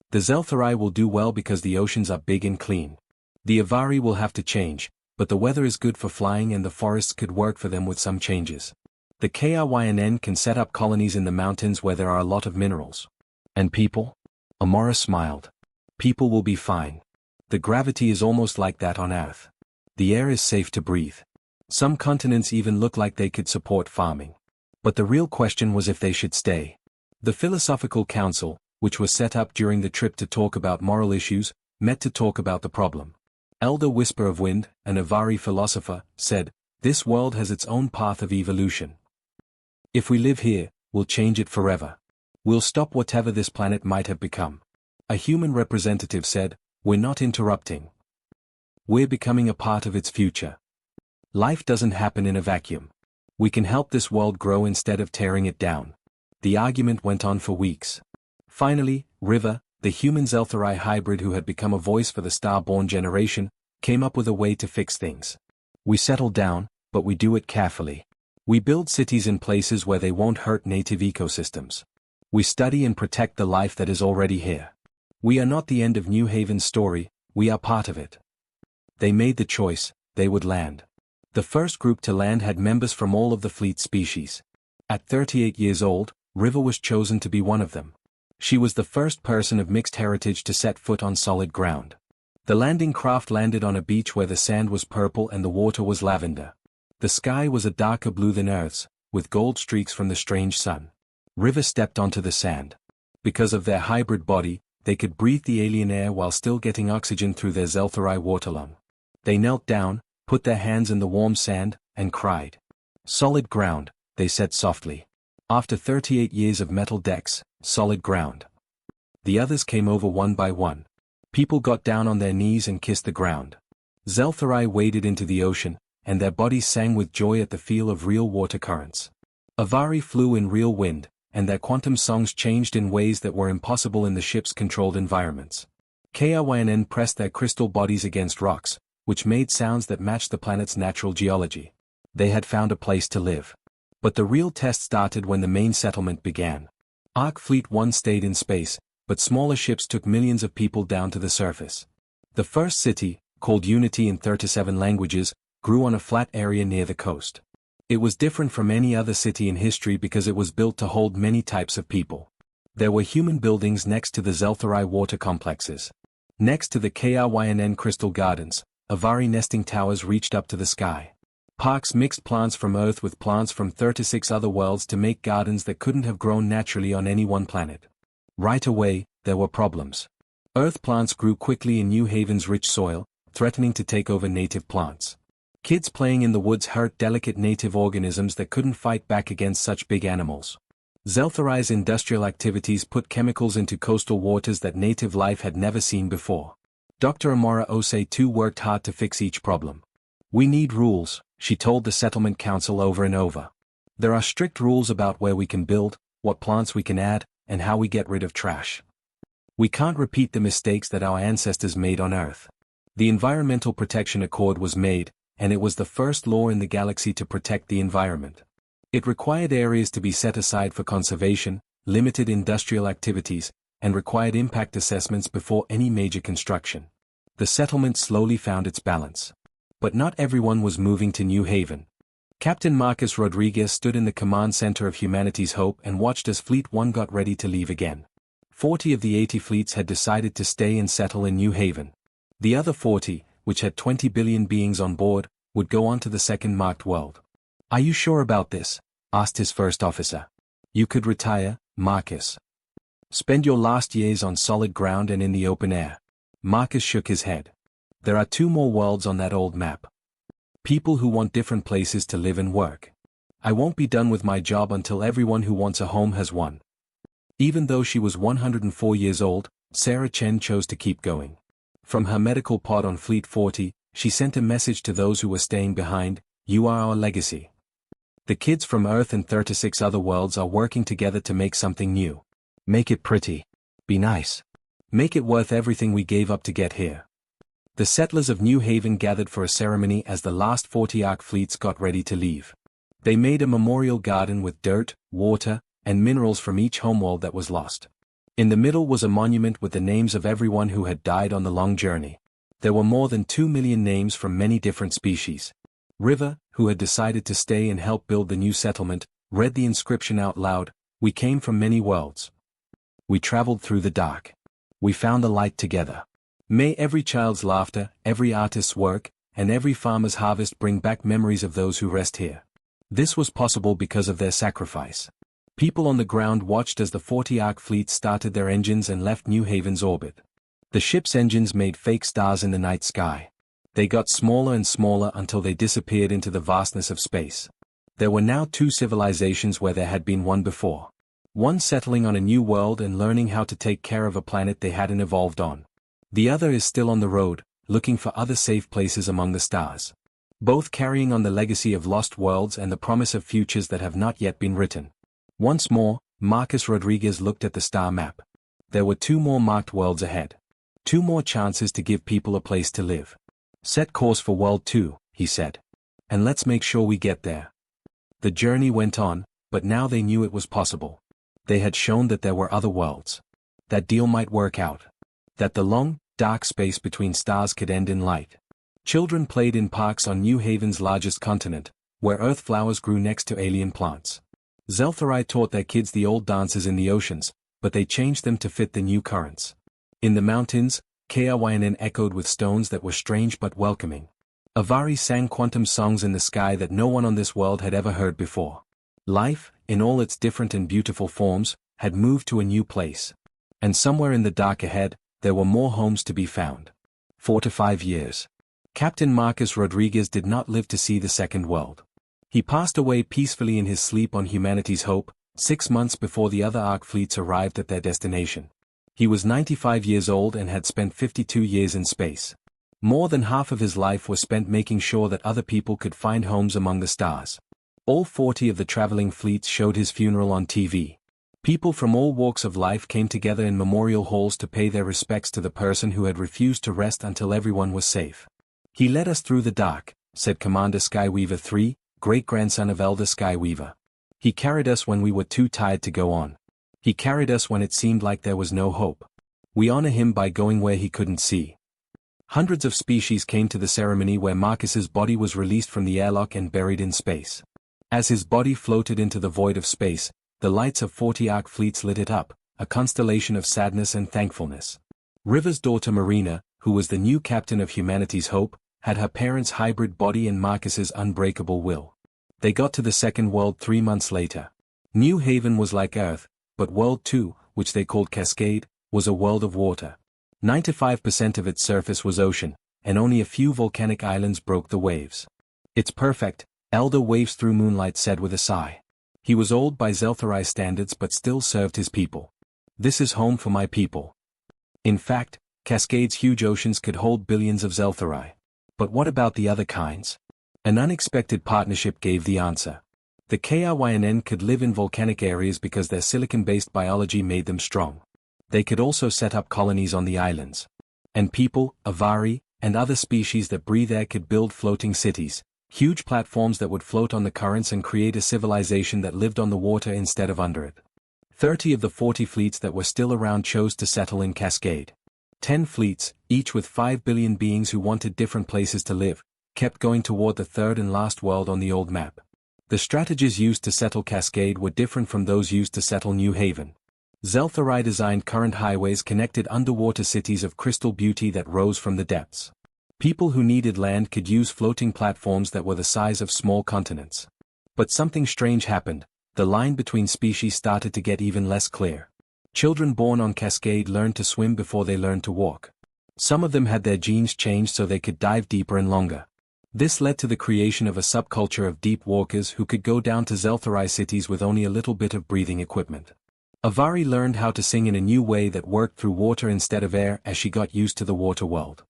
The Zeltharai will do well because the oceans are big and clean. The Avari will have to change, but the weather is good for flying and the forests could work for them with some changes. The KRYNN can set up colonies in the mountains where there are a lot of minerals. And people? Amora smiled. People will be fine. The gravity is almost like that on Earth. The air is safe to breathe. Some continents even look like they could support farming. But the real question was if they should stay. The Philosophical Council, which was set up during the trip to talk about moral issues, met to talk about the problem. Elder Whisper of Wind, an Avari philosopher, said, "This world has its own path of evolution. If we live here, we'll change it forever. We'll stop whatever this planet might have become." A human representative said, "We're not interrupting. We're becoming a part of its future. Life doesn't happen in a vacuum. We can help this world grow instead of tearing it down." The argument went on for weeks. Finally, River, the human Zeltharai hybrid who had become a voice for the star-born generation, came up with a way to fix things. "We settle down, but we do it carefully. We build cities in places where they won't hurt native ecosystems. We study and protect the life that is already here. We are not the end of New Haven's story, we are part of it." They made the choice: they would land. The first group to land had members from all of the fleet species. At 38 years old, River was chosen to be one of them. She was the first person of mixed heritage to set foot on solid ground. The landing craft landed on a beach where the sand was purple and the water was lavender. The sky was a darker blue than Earth's, with gold streaks from the strange sun. River stepped onto the sand. Because of their hybrid body, they could breathe the alien air while still getting oxygen through their Zeltharai water lung. They knelt down, put their hands in the warm sand, and cried. "Solid ground," they said softly. After 38 years of metal decks, solid ground. The others came over one by one. People got down on their knees and kissed the ground. Zeltharai waded into the ocean, and their bodies sang with joy at the feel of real water currents. Avari flew in real wind, and their quantum songs changed in ways that were impossible in the ship's controlled environments. KRYNN pressed their crystal bodies against rocks, which made sounds that matched the planet's natural geology. They had found a place to live. But the real test started when the main settlement began. Ark Fleet 1 stayed in space, but smaller ships took millions of people down to the surface. The first city, called Unity in 37 languages, grew on a flat area near the coast. It was different from any other city in history because it was built to hold many types of people. There were human buildings next to the Zeltharai water complexes. Next to the KRYNN crystal gardens, Avari nesting towers reached up to the sky. Parks mixed plants from Earth with plants from 36 other worlds to make gardens that couldn't have grown naturally on any one planet. Right away, there were problems. Earth plants grew quickly in New Haven's rich soil, threatening to take over native plants. Kids playing in the woods hurt delicate native organisms that couldn't fight back against such big animals. Zeltharai's industrial activities put chemicals into coastal waters that native life had never seen before. Dr. Amora Osei-2 worked hard to fix each problem. "We need rules," she told the settlement council over and over. "There are strict rules about where we can build, what plants we can add, and how we get rid of trash. We can't repeat the mistakes that our ancestors made on Earth." The Environmental Protection Accord was made, and it was the first law in the galaxy to protect the environment. It required areas to be set aside for conservation, limited industrial activities, and required impact assessments before any major construction. The settlement slowly found its balance. But not everyone was moving to New Haven. Captain Marcus Rodriguez stood in the command center of Humanity's Hope and watched as Fleet 1 got ready to leave again. 40 of the 80 fleets had decided to stay and settle in New Haven. The other 40, which had 20 billion beings on board, would go on to the second marked world. "Are you sure about this?" asked his first officer. "You could retire, Marcus. Spend your last years on solid ground and in the open air." Marcus shook his head. "There are 2 more worlds on that old map. People who want different places to live and work. I won't be done with my job until everyone who wants a home has one." Even though she was 104 years old, Sarah Chen chose to keep going. From her medical pod on Fleet 40, she sent a message to those who were staying behind: "You are our legacy. The kids from Earth and 36 other worlds are working together to make something new. Make it pretty. Be nice. Make it worth everything we gave up to get here." The settlers of New Haven gathered for a ceremony as the last 40 Ark fleets got ready to leave. They made a memorial garden with dirt, water, and minerals from each homeworld that was lost. In the middle was a monument with the names of everyone who had died on the long journey. There were more than 2 million names from many different species. River, who had decided to stay and help build the new settlement, read the inscription out loud: "We came from many worlds. We traveled through the dark. We found the light together. May every child's laughter, every artist's work, and every farmer's harvest bring back memories of those who rest here." This was possible because of their sacrifice. People on the ground watched as the 40 Ark fleets started their engines and left New Haven's orbit. The ship's engines made fake stars in the night sky. They got smaller and smaller until they disappeared into the vastness of space. There were now 2 civilizations where there had been one before. One settling on a new world and learning how to take care of a planet they hadn't evolved on. The other is still on the road, looking for other safe places among the stars. Both carrying on the legacy of lost worlds and the promise of futures that have not yet been written. Once more, Marcus Rodriguez looked at the star map. There were 2 more marked worlds ahead. 2 more chances to give people a place to live. "Set course for World 2, he said. "And let's make sure we get there." The journey went on, but now they knew it was possible. They had shown that there were other worlds. That deal might work out. That the long, dark space between stars could end in light. Children played in parks on New Haven's largest continent, where earth flowers grew next to alien plants. Zeltharai taught their kids the old dances in the oceans, but they changed them to fit the new currents. In the mountains, KRYNN echoed with stones that were strange but welcoming. Avari sang quantum songs in the sky that no one on this world had ever heard before. Life, in all its different and beautiful forms, had moved to a new place. And somewhere in the dark ahead, there were more homes to be found. 4 to 5 years. Captain Marcus Rodriguez did not live to see the second world. He passed away peacefully in his sleep on Humanity's Hope, 6 months before the other Ark fleets arrived at their destination. He was 95 years old and had spent 52 years in space. More than half of his life was spent making sure that other people could find homes among the stars. All 40 of the traveling fleets showed his funeral on TV. People from all walks of life came together in memorial halls to pay their respects to the person who had refused to rest until everyone was safe. "He led us through the dark," said Commander Skyweaver III, great-grandson of Elder Skyweaver. "He carried us when we were too tired to go on. He carried us when it seemed like there was no hope. We honor him by going where he couldn't see." Hundreds of species came to the ceremony where Marcus's body was released from the airlock and buried in space. As his body floated into the void of space, the lights of 40 Ark fleets lit it up, a constellation of sadness and thankfulness. River's daughter Marina, who was the new captain of Humanity's Hope, had her parents' hybrid body and Marcus's unbreakable will. They got to the second world 3 months later. New Haven was like Earth, but World 2, which they called Cascade, was a world of water. 95% of its surface was ocean, and only a few volcanic islands broke the waves. "It's perfect," Elder Waves Through Moonlight said with a sigh. He was old by Zeltharai standards but still served his people. "This is home for my people." In fact, Cascade's huge oceans could hold billions of Zeltharai. But what about the other kinds? An unexpected partnership gave the answer. The KRYNN could live in volcanic areas because their silicon-based biology made them strong. They could also set up colonies on the islands. And people, Avari, and other species that breathe air could build floating cities, huge platforms that would float on the currents and create a civilization that lived on the water instead of under it. 30 of the 40 fleets that were still around chose to settle in Cascade. 10 fleets, each with 5 billion beings who wanted different places to live, kept going toward the third and last world on the old map. The strategies used to settle Cascade were different from those used to settle New Haven. Zeltharai designed current highways connected underwater cities of crystal beauty that rose from the depths. People who needed land could use floating platforms that were the size of small continents. But something strange happened. The line between species started to get even less clear. Children born on Cascade learned to swim before they learned to walk. Some of them had their genes changed so they could dive deeper and longer. This led to the creation of a subculture of deep walkers who could go down to Zeltharai cities with only a little bit of breathing equipment. Avari learned how to sing in a new way that worked through water instead of air as she got used to the water world.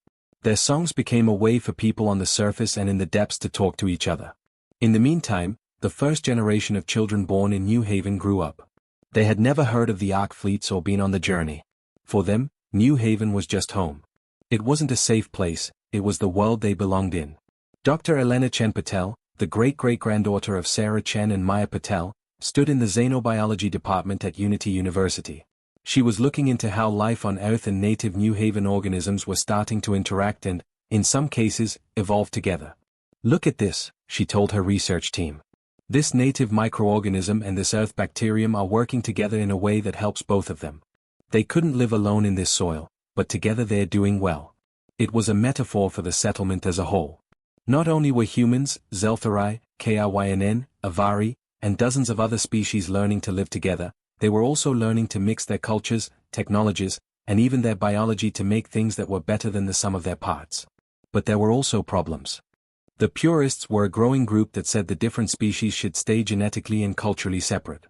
Their songs became a way for people on the surface and in the depths to talk to each other. In the meantime, the first generation of children born in New Haven grew up. They had never heard of the Ark fleets or been on the journey. For them, New Haven was just home. It wasn't a safe place, it was the world they belonged in. Dr. Elena Chen Patel, the great-great-granddaughter of Sarah Chen and Maya Patel, stood in the xenobiology department at Unity University. She was looking into how life on Earth and native New Haven organisms were starting to interact and, in some cases, evolve together. "Look at this," she told her research team. "This native microorganism and this Earth bacterium are working together in a way that helps both of them. They couldn't live alone in this soil, but together they're doing well." It was a metaphor for the settlement as a whole. Not only were humans, Zeltharai, Krynn, Avari, and dozens of other species learning to live together, they were also learning to mix their cultures, technologies, and even their biology to make things that were better than the sum of their parts. But there were also problems. The purists were a growing group that said the different species should stay genetically and culturally separate.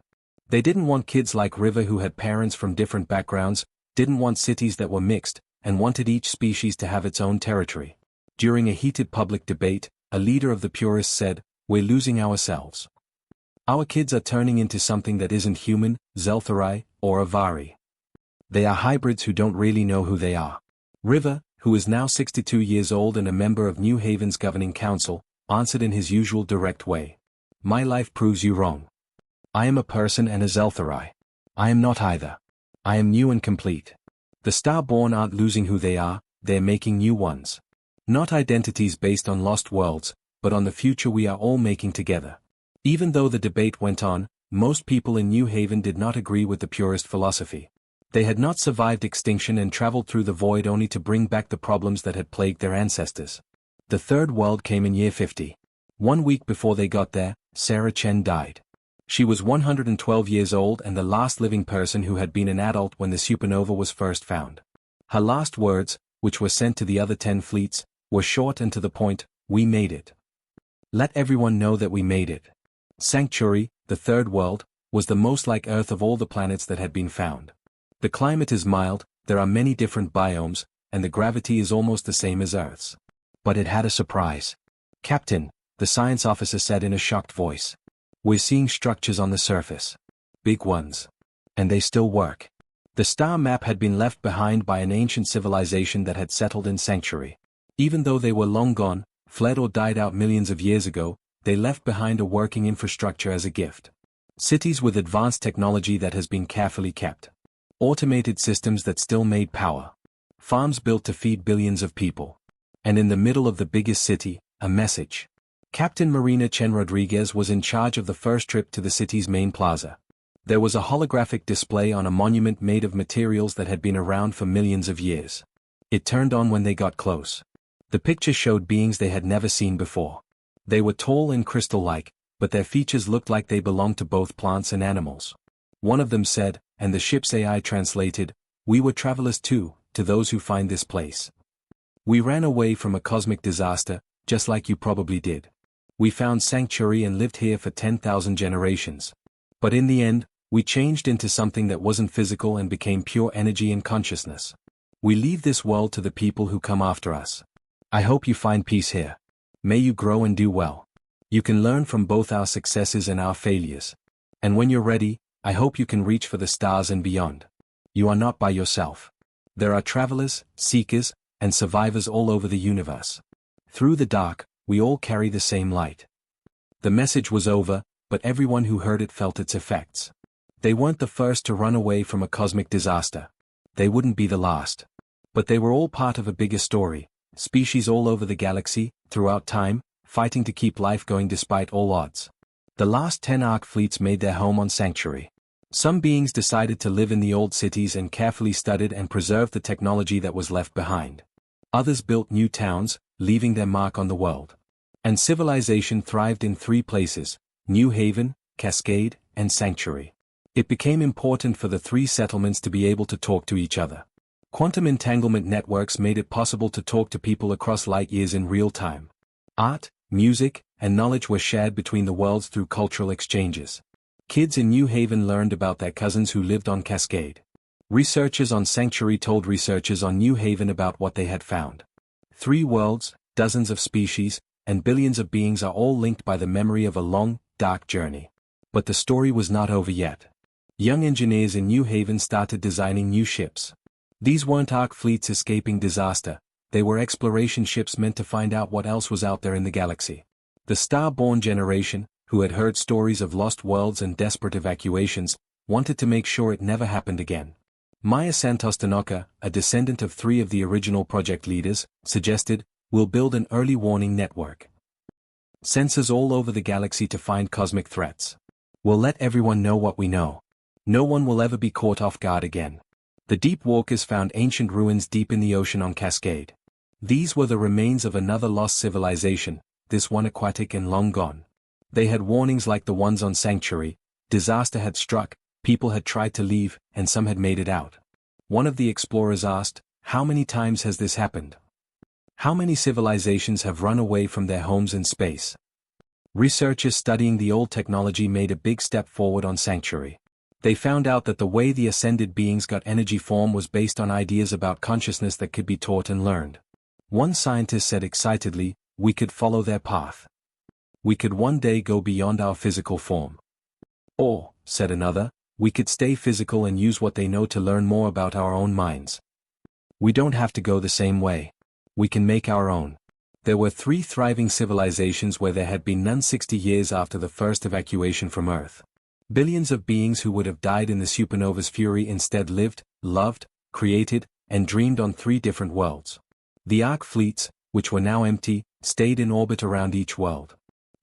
They didn't want kids like River who had parents from different backgrounds, didn't want cities that were mixed, and wanted each species to have its own territory. During a heated public debate, a leader of the purists said, "We're losing ourselves. Our kids are turning into something that isn't human, Zeltharai, or Avari. They are hybrids who don't really know who they are." River, who is now 62 years old and a member of New Haven's governing council, answered in his usual direct way. "My life proves you wrong. I am a person and a Zeltharai. I am not either. I am new and complete. The Starborn aren't losing who they are, they're making new ones. Not identities based on lost worlds, but on the future we are all making together." Even though the debate went on, most people in New Haven did not agree with the purist philosophy. They had not survived extinction and traveled through the void only to bring back the problems that had plagued their ancestors. The Third World came in year 50. 1 week before they got there, Sarah Chen died. She was 112 years old and the last living person who had been an adult when the supernova was first found. Her last words, which were sent to the other 10 fleets, were short and to the point: "We made it. Let everyone know that we made it." Sanctuary, the Third World, was the most like Earth of all the planets that had been found. The climate is mild, there are many different biomes, and the gravity is almost the same as Earth's. But it had a surprise. "Captain," the science officer said in a shocked voice. "We're seeing structures on the surface. Big ones. And they still work." The star map had been left behind by an ancient civilization that had settled in Sanctuary. Even though they were long gone, fled or died out millions of years ago, they left behind a working infrastructure as a gift. Cities with advanced technology that has been carefully kept. Automated systems that still made power. Farms built to feed billions of people. And in the middle of the biggest city, a message. Captain Marina Chen Rodriguez was in charge of the first trip to the city's main plaza. There was a holographic display on a monument made of materials that had been around for millions of years. It turned on when they got close. The picture showed beings they had never seen before. They were tall and crystal-like, but their features looked like they belonged to both plants and animals. One of them said, and the ship's AI translated, "We were travelers too, to those who find this place. We ran away from a cosmic disaster, just like you probably did. We found sanctuary and lived here for 10,000 generations. But in the end, we changed into something that wasn't physical and became pure energy and consciousness. We leave this world to the people who come after us. I hope you find peace here. May you grow and do well. You can learn from both our successes and our failures. And when you're ready, I hope you can reach for the stars and beyond. You are not by yourself. There are travelers, seekers, and survivors all over the universe. Through the dark, we all carry the same light." The message was over, but everyone who heard it felt its effects. They weren't the first to run away from a cosmic disaster. They wouldn't be the last. But they were all part of a bigger story. Species all over the galaxy, throughout time, fighting to keep life going despite all odds. The last 10 Ark fleets made their home on Sanctuary. Some beings decided to live in the old cities and carefully studied and preserved the technology that was left behind. Others built new towns, leaving their mark on the world. And civilization thrived in 3 places: New Haven, Cascade, and Sanctuary. It became important for the 3 settlements to be able to talk to each other. Quantum entanglement networks made it possible to talk to people across light years in real time. Art, music, and knowledge were shared between the worlds through cultural exchanges. Kids in New Haven learned about their cousins who lived on Cascade. Researchers on Sanctuary told researchers on New Haven about what they had found. 3 worlds, dozens of species, and billions of beings are all linked by the memory of a long, dark journey. But the story was not over yet. Young engineers in New Haven started designing new ships. These weren't Ark fleets escaping disaster, they were exploration ships meant to find out what else was out there in the galaxy. The star-born generation, who had heard stories of lost worlds and desperate evacuations, wanted to make sure it never happened again. Maya Santos Tanoka, a descendant of 3 of the original project leaders, suggested, "We'll build an early warning network. Sensors all over the galaxy to find cosmic threats. We'll let everyone know what we know. No one will ever be caught off guard again." The deep walkers found ancient ruins deep in the ocean on Cascade. These were the remains of another lost civilization, this one aquatic and long gone. They had warnings like the ones on Sanctuary: disaster had struck, people had tried to leave, and some had made it out. One of the explorers asked, "How many times has this happened? How many civilizations have run away from their homes in space?" Researchers studying the old technology made a big step forward on Sanctuary. They found out that the way the ascended beings got energy form was based on ideas about consciousness that could be taught and learned. One scientist said excitedly, "We could follow their path. We could one day go beyond our physical form." "Or," said another, "we could stay physical and use what they know to learn more about our own minds. We don't have to go the same way. We can make our own." There were 3 thriving civilizations where there had been none 60 years after the first evacuation from Earth. Billions of beings who would have died in the supernova's fury instead lived, loved, created, and dreamed on 3 different worlds. The Ark fleets, which were now empty, stayed in orbit around each world.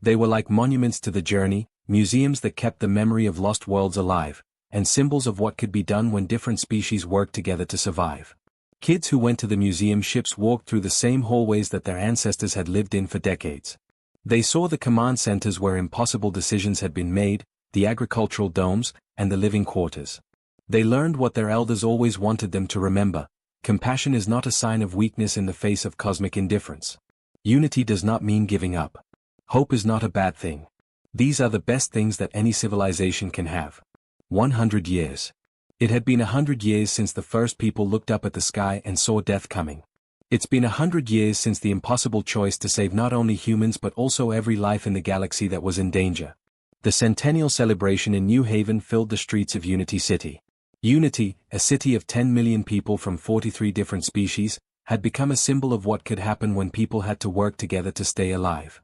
They were like monuments to the journey, museums that kept the memory of lost worlds alive, and symbols of what could be done when different species worked together to survive. Kids who went to the museum ships walked through the same hallways that their ancestors had lived in for decades. They saw the command centers where impossible decisions had been made, the agricultural domes, and the living quarters. They learned what their elders always wanted them to remember: compassion is not a sign of weakness in the face of cosmic indifference. Unity does not mean giving up. Hope is not a bad thing. These are the best things that any civilization can have. 100 years. It had been 100 years since the first people looked up at the sky and saw death coming. It's been 100 years since the impossible choice to save not only humans but also every life in the galaxy that was in danger. The centennial celebration in New Haven filled the streets of Unity City. Unity, a city of 10 million people from 43 different species, had become a symbol of what could happen when people had to work together to stay alive.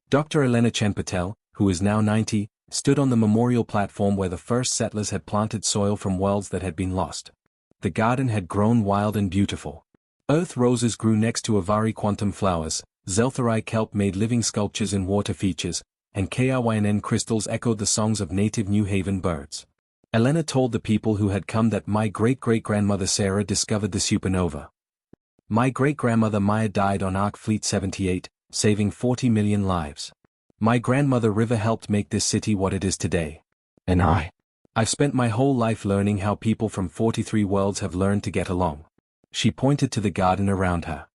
Dr. Elena Chen Patel, who is now 90, stood on the memorial platform where the first settlers had planted soil from worlds that had been lost. The garden had grown wild and beautiful. Earth roses grew next to Avari quantum flowers, Zeltharai kelp made living sculptures in water features, and KRYNN crystals echoed the songs of native New Haven birds. Elena told the people who had come that my great-great-grandmother Sarah discovered the supernova. My great-grandmother Maya died on Ark Fleet 78, saving 40 million lives. My grandmother River helped make this city what it is today. And I've spent my whole life learning how people from 43 worlds have learned to get along. She pointed to the garden around her.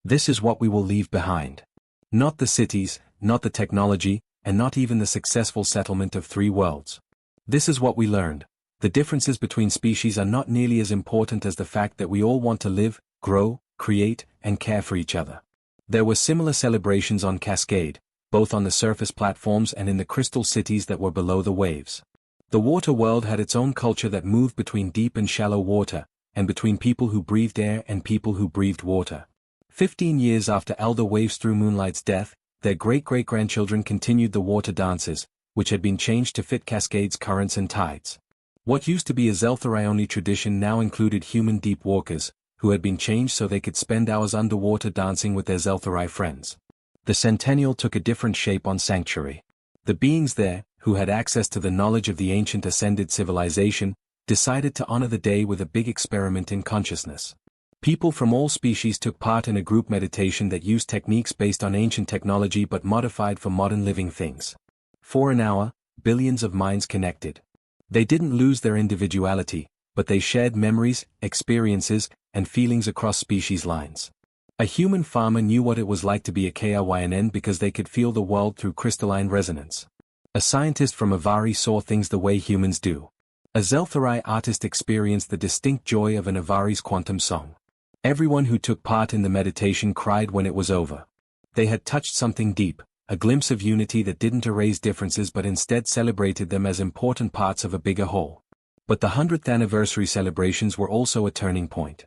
This is what we will leave behind. Not the cities, not the technology, and not even the successful settlement of 3 worlds. This is what we learned. The differences between species are not nearly as important as the fact that we all want to live, grow, create, and care for each other. There were similar celebrations on Cascade, both on the surface platforms and in the crystal cities that were below the waves. The water world had its own culture that moved between deep and shallow water, and between people who breathed air and people who breathed water. 15 years after Elder Waves Through Moonlight's death, their great-great-grandchildren continued the water dances, which had been changed to fit Cascade's currents and tides. What used to be a Zeltharai-only tradition now included human deep walkers, who had been changed so they could spend hours underwater dancing with their Zeltharai friends. The centennial took a different shape on Sanctuary. The beings there, who had access to the knowledge of the ancient ascended civilization, decided to honor the day with a big experiment in consciousness. People from all species took part in a group meditation that used techniques based on ancient technology but modified for modern living things. For an hour, billions of minds connected. They didn't lose their individuality, but they shared memories, experiences, and feelings across species lines. A human farmer knew what it was like to be a KRYNN because they could feel the world through crystalline resonance. A scientist from Avari saw things the way humans do. A Zeltharai artist experienced the distinct joy of an Avari's quantum song. Everyone who took part in the meditation cried when it was over. They had touched something deep, a glimpse of unity that didn't erase differences but instead celebrated them as important parts of a bigger whole. But the 100th anniversary celebrations were also a turning point.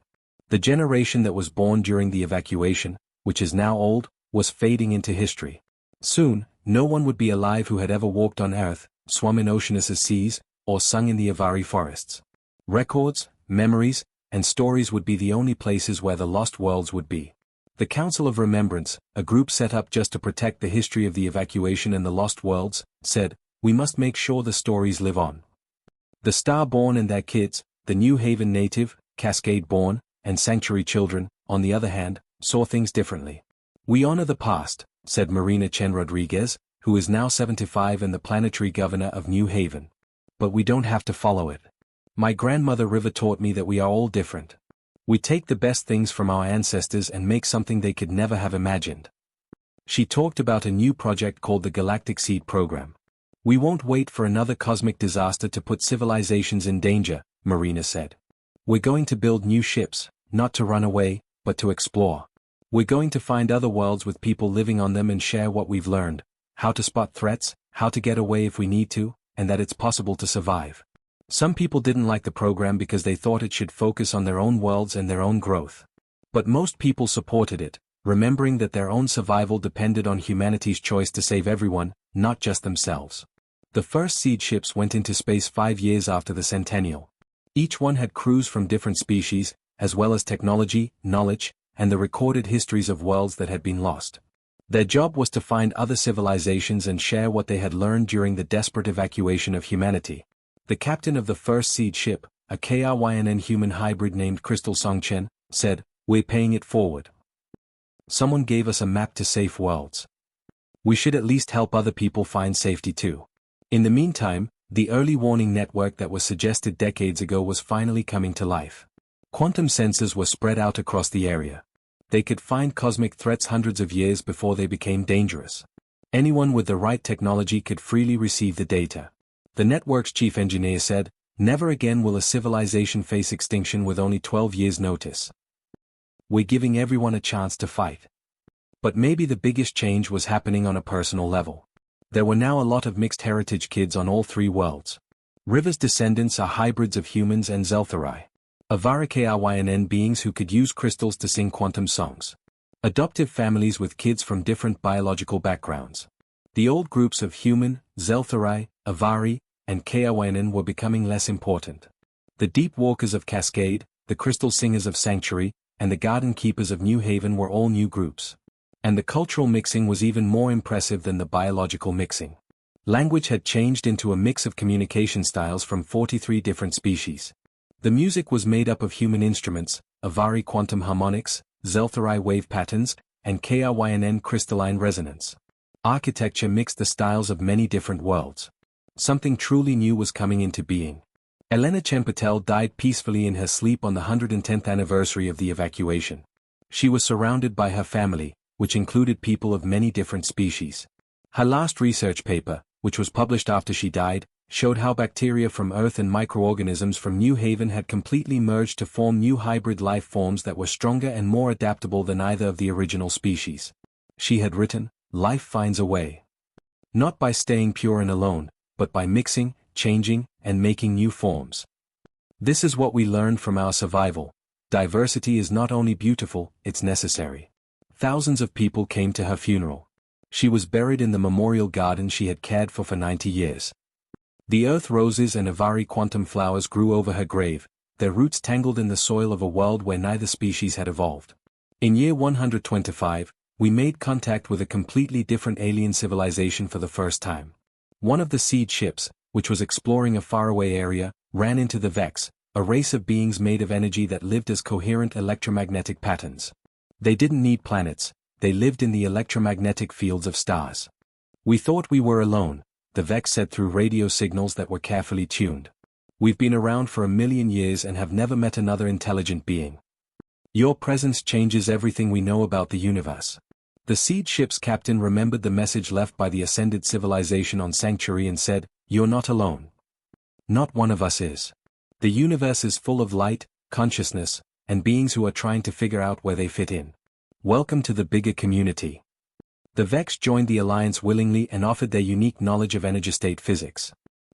The generation that was born during the evacuation, which is now old, was fading into history. Soon, no one would be alive who had ever walked on Earth, swum in Oceanus's seas, or sung in the Avari forests. Records, memories, and stories would be the only places where the lost worlds would be. The Council of Remembrance, a group set up just to protect the history of the evacuation and the lost worlds, said, "We must make sure the stories live on." The Starborn and their kids, the New Haven native, Cascade-born, and Sanctuary children, on the other hand, saw things differently. "We honor the past," said Marina Chen Rodriguez, who is now 75 and the planetary governor of New Haven. "But we don't have to follow it. My grandmother River taught me that we are all different. We take the best things from our ancestors and make something they could never have imagined." She talked about a new project called the Galactic Seed Program. "We won't wait for another cosmic disaster to put civilizations in danger," Marina said. "We're going to build new ships, not to run away, but to explore. We're going to find other worlds with people living on them and share what we've learned, how to spot threats, how to get away if we need to, and that it's possible to survive." Some people didn't like the program because they thought it should focus on their own worlds and their own growth. But most people supported it, remembering that their own survival depended on humanity's choice to save everyone, not just themselves. The first seed ships went into space 5 years after the centennial. Each one had crews from different species, as well as technology, knowledge, and the recorded histories of worlds that had been lost. Their job was to find other civilizations and share what they had learned during the desperate evacuation of humanity. The captain of the first seed ship, a KRYNN human hybrid named Crystal Songchen, said, "We're paying it forward. Someone gave us a map to safe worlds. We should at least help other people find safety too." In the meantime, the early warning network that was suggested decades ago was finally coming to life. Quantum sensors were spread out across the area. They could find cosmic threats hundreds of years before they became dangerous. Anyone with the right technology could freely receive the data. The network's chief engineer said, "Never again will a civilization face extinction with only 12 years' notice. We're giving everyone a chance to fight." But maybe the biggest change was happening on a personal level. There were now a lot of mixed heritage kids on all 3 worlds. River's descendants are hybrids of humans and Zeltharai. AvarikaryNN beings who could use crystals to sing quantum songs. Adoptive families with kids from different biological backgrounds. The old groups of human, Zeltharai, Avari, and KRYNN were becoming less important. The Deep Walkers of Cascade, the Crystal Singers of Sanctuary, and the Garden Keepers of New Haven were all new groups. And the cultural mixing was even more impressive than the biological mixing. Language had changed into a mix of communication styles from 43 different species. The music was made up of human instruments, Avari quantum harmonics, Zeltharai wave patterns, and KRYNN crystalline resonance. Architecture mixed the styles of many different worlds. Something truly new was coming into being. Elena Chempatel died peacefully in her sleep on the 110th anniversary of the evacuation. She was surrounded by her family, which included people of many different species. Her last research paper, which was published after she died, showed how bacteria from Earth and microorganisms from New Haven had completely merged to form new hybrid life forms that were stronger and more adaptable than either of the original species. She had written, "Life finds a way. Not by staying pure and alone, but by mixing, changing, and making new forms." This is what we learned from our survival. Diversity is not only beautiful, it's necessary. Thousands of people came to her funeral. She was buried in the memorial garden she had cared for 90 years. The earth roses and Avari quantum flowers grew over her grave, their roots tangled in the soil of a world where neither species had evolved. In year 125, we made contact with a completely different alien civilization for the first time. One of the seed ships, which was exploring a faraway area, ran into the Vex, a race of beings made of energy that lived as coherent electromagnetic patterns. They didn't need planets, they lived in the electromagnetic fields of stars. "We thought we were alone," the Vex said through radio signals that were carefully tuned. "We've been around for 1,000,000 years and have never met another intelligent being. Your presence changes everything we know about the universe." The seed ship's captain remembered the message left by the ascended civilization on Sanctuary and said, "You're not alone. Not one of us is. The universe is full of light, consciousness, and beings who are trying to figure out where they fit in. Welcome to the bigger community. The Vex joined the Alliance willingly and offered their unique knowledge of energy-state physics.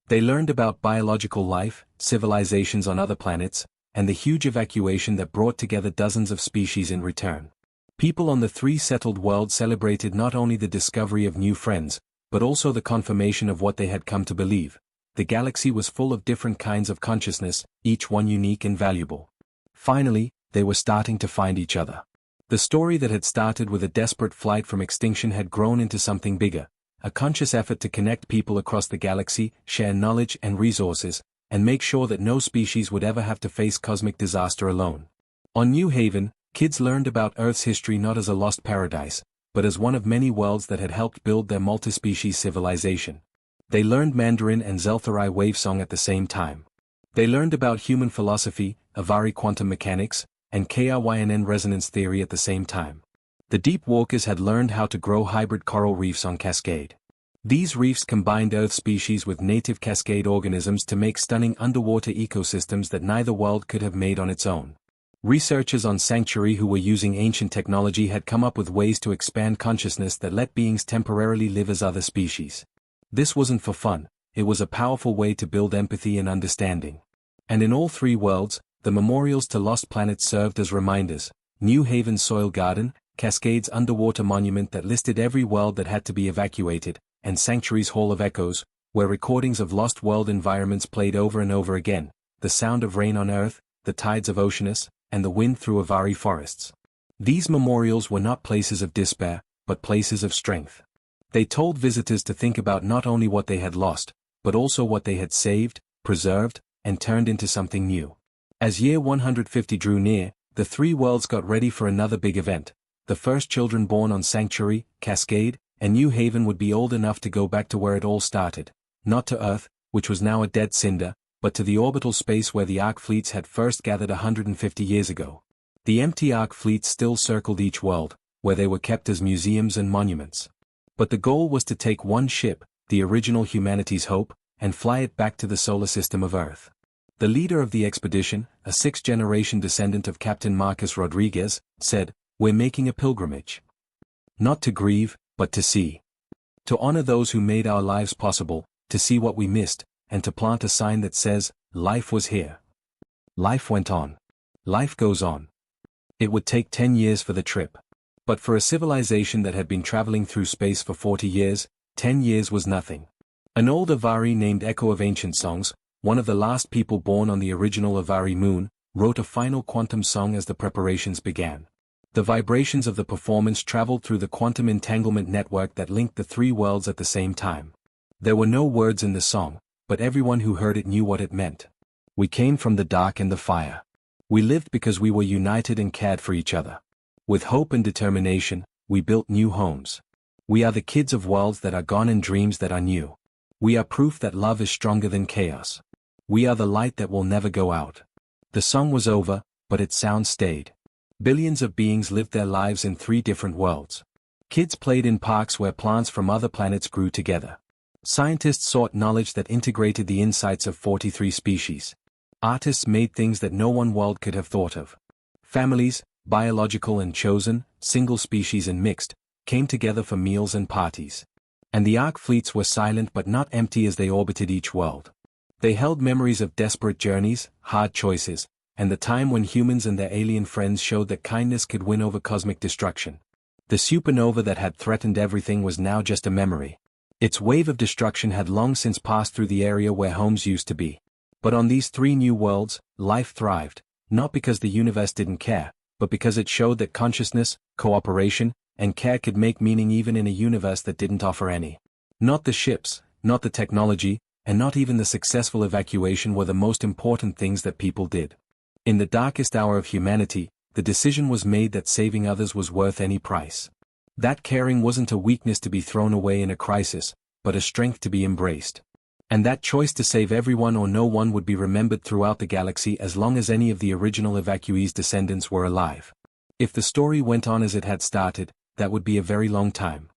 They learned about biological life, civilizations on other planets, and the huge evacuation that brought together dozens of species in return. People on the 3 settled worlds celebrated not only the discovery of new friends, but also the confirmation of what they had come to believe. The galaxy was full of different kinds of consciousness, each one unique and valuable. Finally, they were starting to find each other. The story that had started with a desperate flight from extinction had grown into something bigger, a conscious effort to connect people across the galaxy, share knowledge and resources, and make sure that no species would ever have to face cosmic disaster alone. On New Haven, kids learned about Earth's history not as a lost paradise, but as one of many worlds that had helped build their multi-species civilization. They learned Mandarin and Zeltharai wavesong at the same time. They learned about human philosophy, Avari quantum mechanics, and KRYNN resonance theory at the same time. The Deep Walkers had learned how to grow hybrid coral reefs on Cascade. These reefs combined Earth species with native Cascade organisms to make stunning underwater ecosystems that neither world could have made on its own. Researchers on Sanctuary who were using ancient technology had come up with ways to expand consciousness that let beings temporarily live as other species. This wasn't for fun, it was a powerful way to build empathy and understanding. And in all 3 worlds, the memorials to lost planets served as reminders. New Haven's Soil Garden, Cascade's underwater monument that listed every world that had to be evacuated, and Sanctuary's Hall of Echoes, where recordings of lost world environments played over and over again, the sound of rain on Earth, the tides of Oceanus, and the wind through Avari forests. These memorials were not places of despair, but places of strength. They told visitors to think about not only what they had lost, but also what they had saved, preserved, and turned into something new. As year 150 drew near, the 3 worlds got ready for another big event. The first children born on Sanctuary, Cascade, and New Haven would be old enough to go back to where it all started, not to Earth, which was now a dead cinder, but to the orbital space where the Ark fleets had first gathered 150 years ago. The empty Ark fleets still circled each world, where they were kept as museums and monuments. But the goal was to take one ship, the original humanity's hope, and fly it back to the solar system of Earth. The leader of the expedition, a 6th-generation descendant of Captain Marcus Rodriguez, said, "We're making a pilgrimage. Not to grieve, but to see. To honor those who made our lives possible, to see what we missed, and to plant a sign that says, life was here." Life went on. Life goes on. It would take 10 years for the trip. But for a civilization that had been traveling through space for 40 years, 10 years was nothing. An old Avari named Echo of Ancient Songs, one of the last people born on the original Avari moon, wrote a final quantum song as the preparations began. The vibrations of the performance traveled through the quantum entanglement network that linked the 3 worlds at the same time. There were no words in the song, but everyone who heard it knew what it meant. We came from the dark and the fire. We lived because we were united and cared for each other. With hope and determination, we built new homes. We are the kids of worlds that are gone and dreams that are new. We are proof that love is stronger than chaos. We are the light that will never go out. The song was over, but its sound stayed. Billions of beings lived their lives in 3 different worlds. Kids played in parks where plants from other planets grew together. Scientists sought knowledge that integrated the insights of 43 species. Artists made things that no one world could have thought of. Families, biological and chosen, single species and mixed, came together for meals and parties. And the Ark fleets were silent but not empty as they orbited each world. They held memories of desperate journeys, hard choices, and the time when humans and their alien friends showed that kindness could win over cosmic destruction. The supernova that had threatened everything was now just a memory. Its wave of destruction had long since passed through the area where homes used to be. But on these 3 new worlds, life thrived, not because the universe didn't care, but because it showed that consciousness, cooperation, and care could make meaning even in a universe that didn't offer any. Not the ships, not the technology, and not even the successful evacuation were the most important things that people did. In the darkest hour of humanity, the decision was made that saving others was worth any price. That caring wasn't a weakness to be thrown away in a crisis, but a strength to be embraced. And that choice to save everyone or no one would be remembered throughout the galaxy as long as any of the original evacuees' descendants were alive. If the story went on as it had started, that would be a very long time.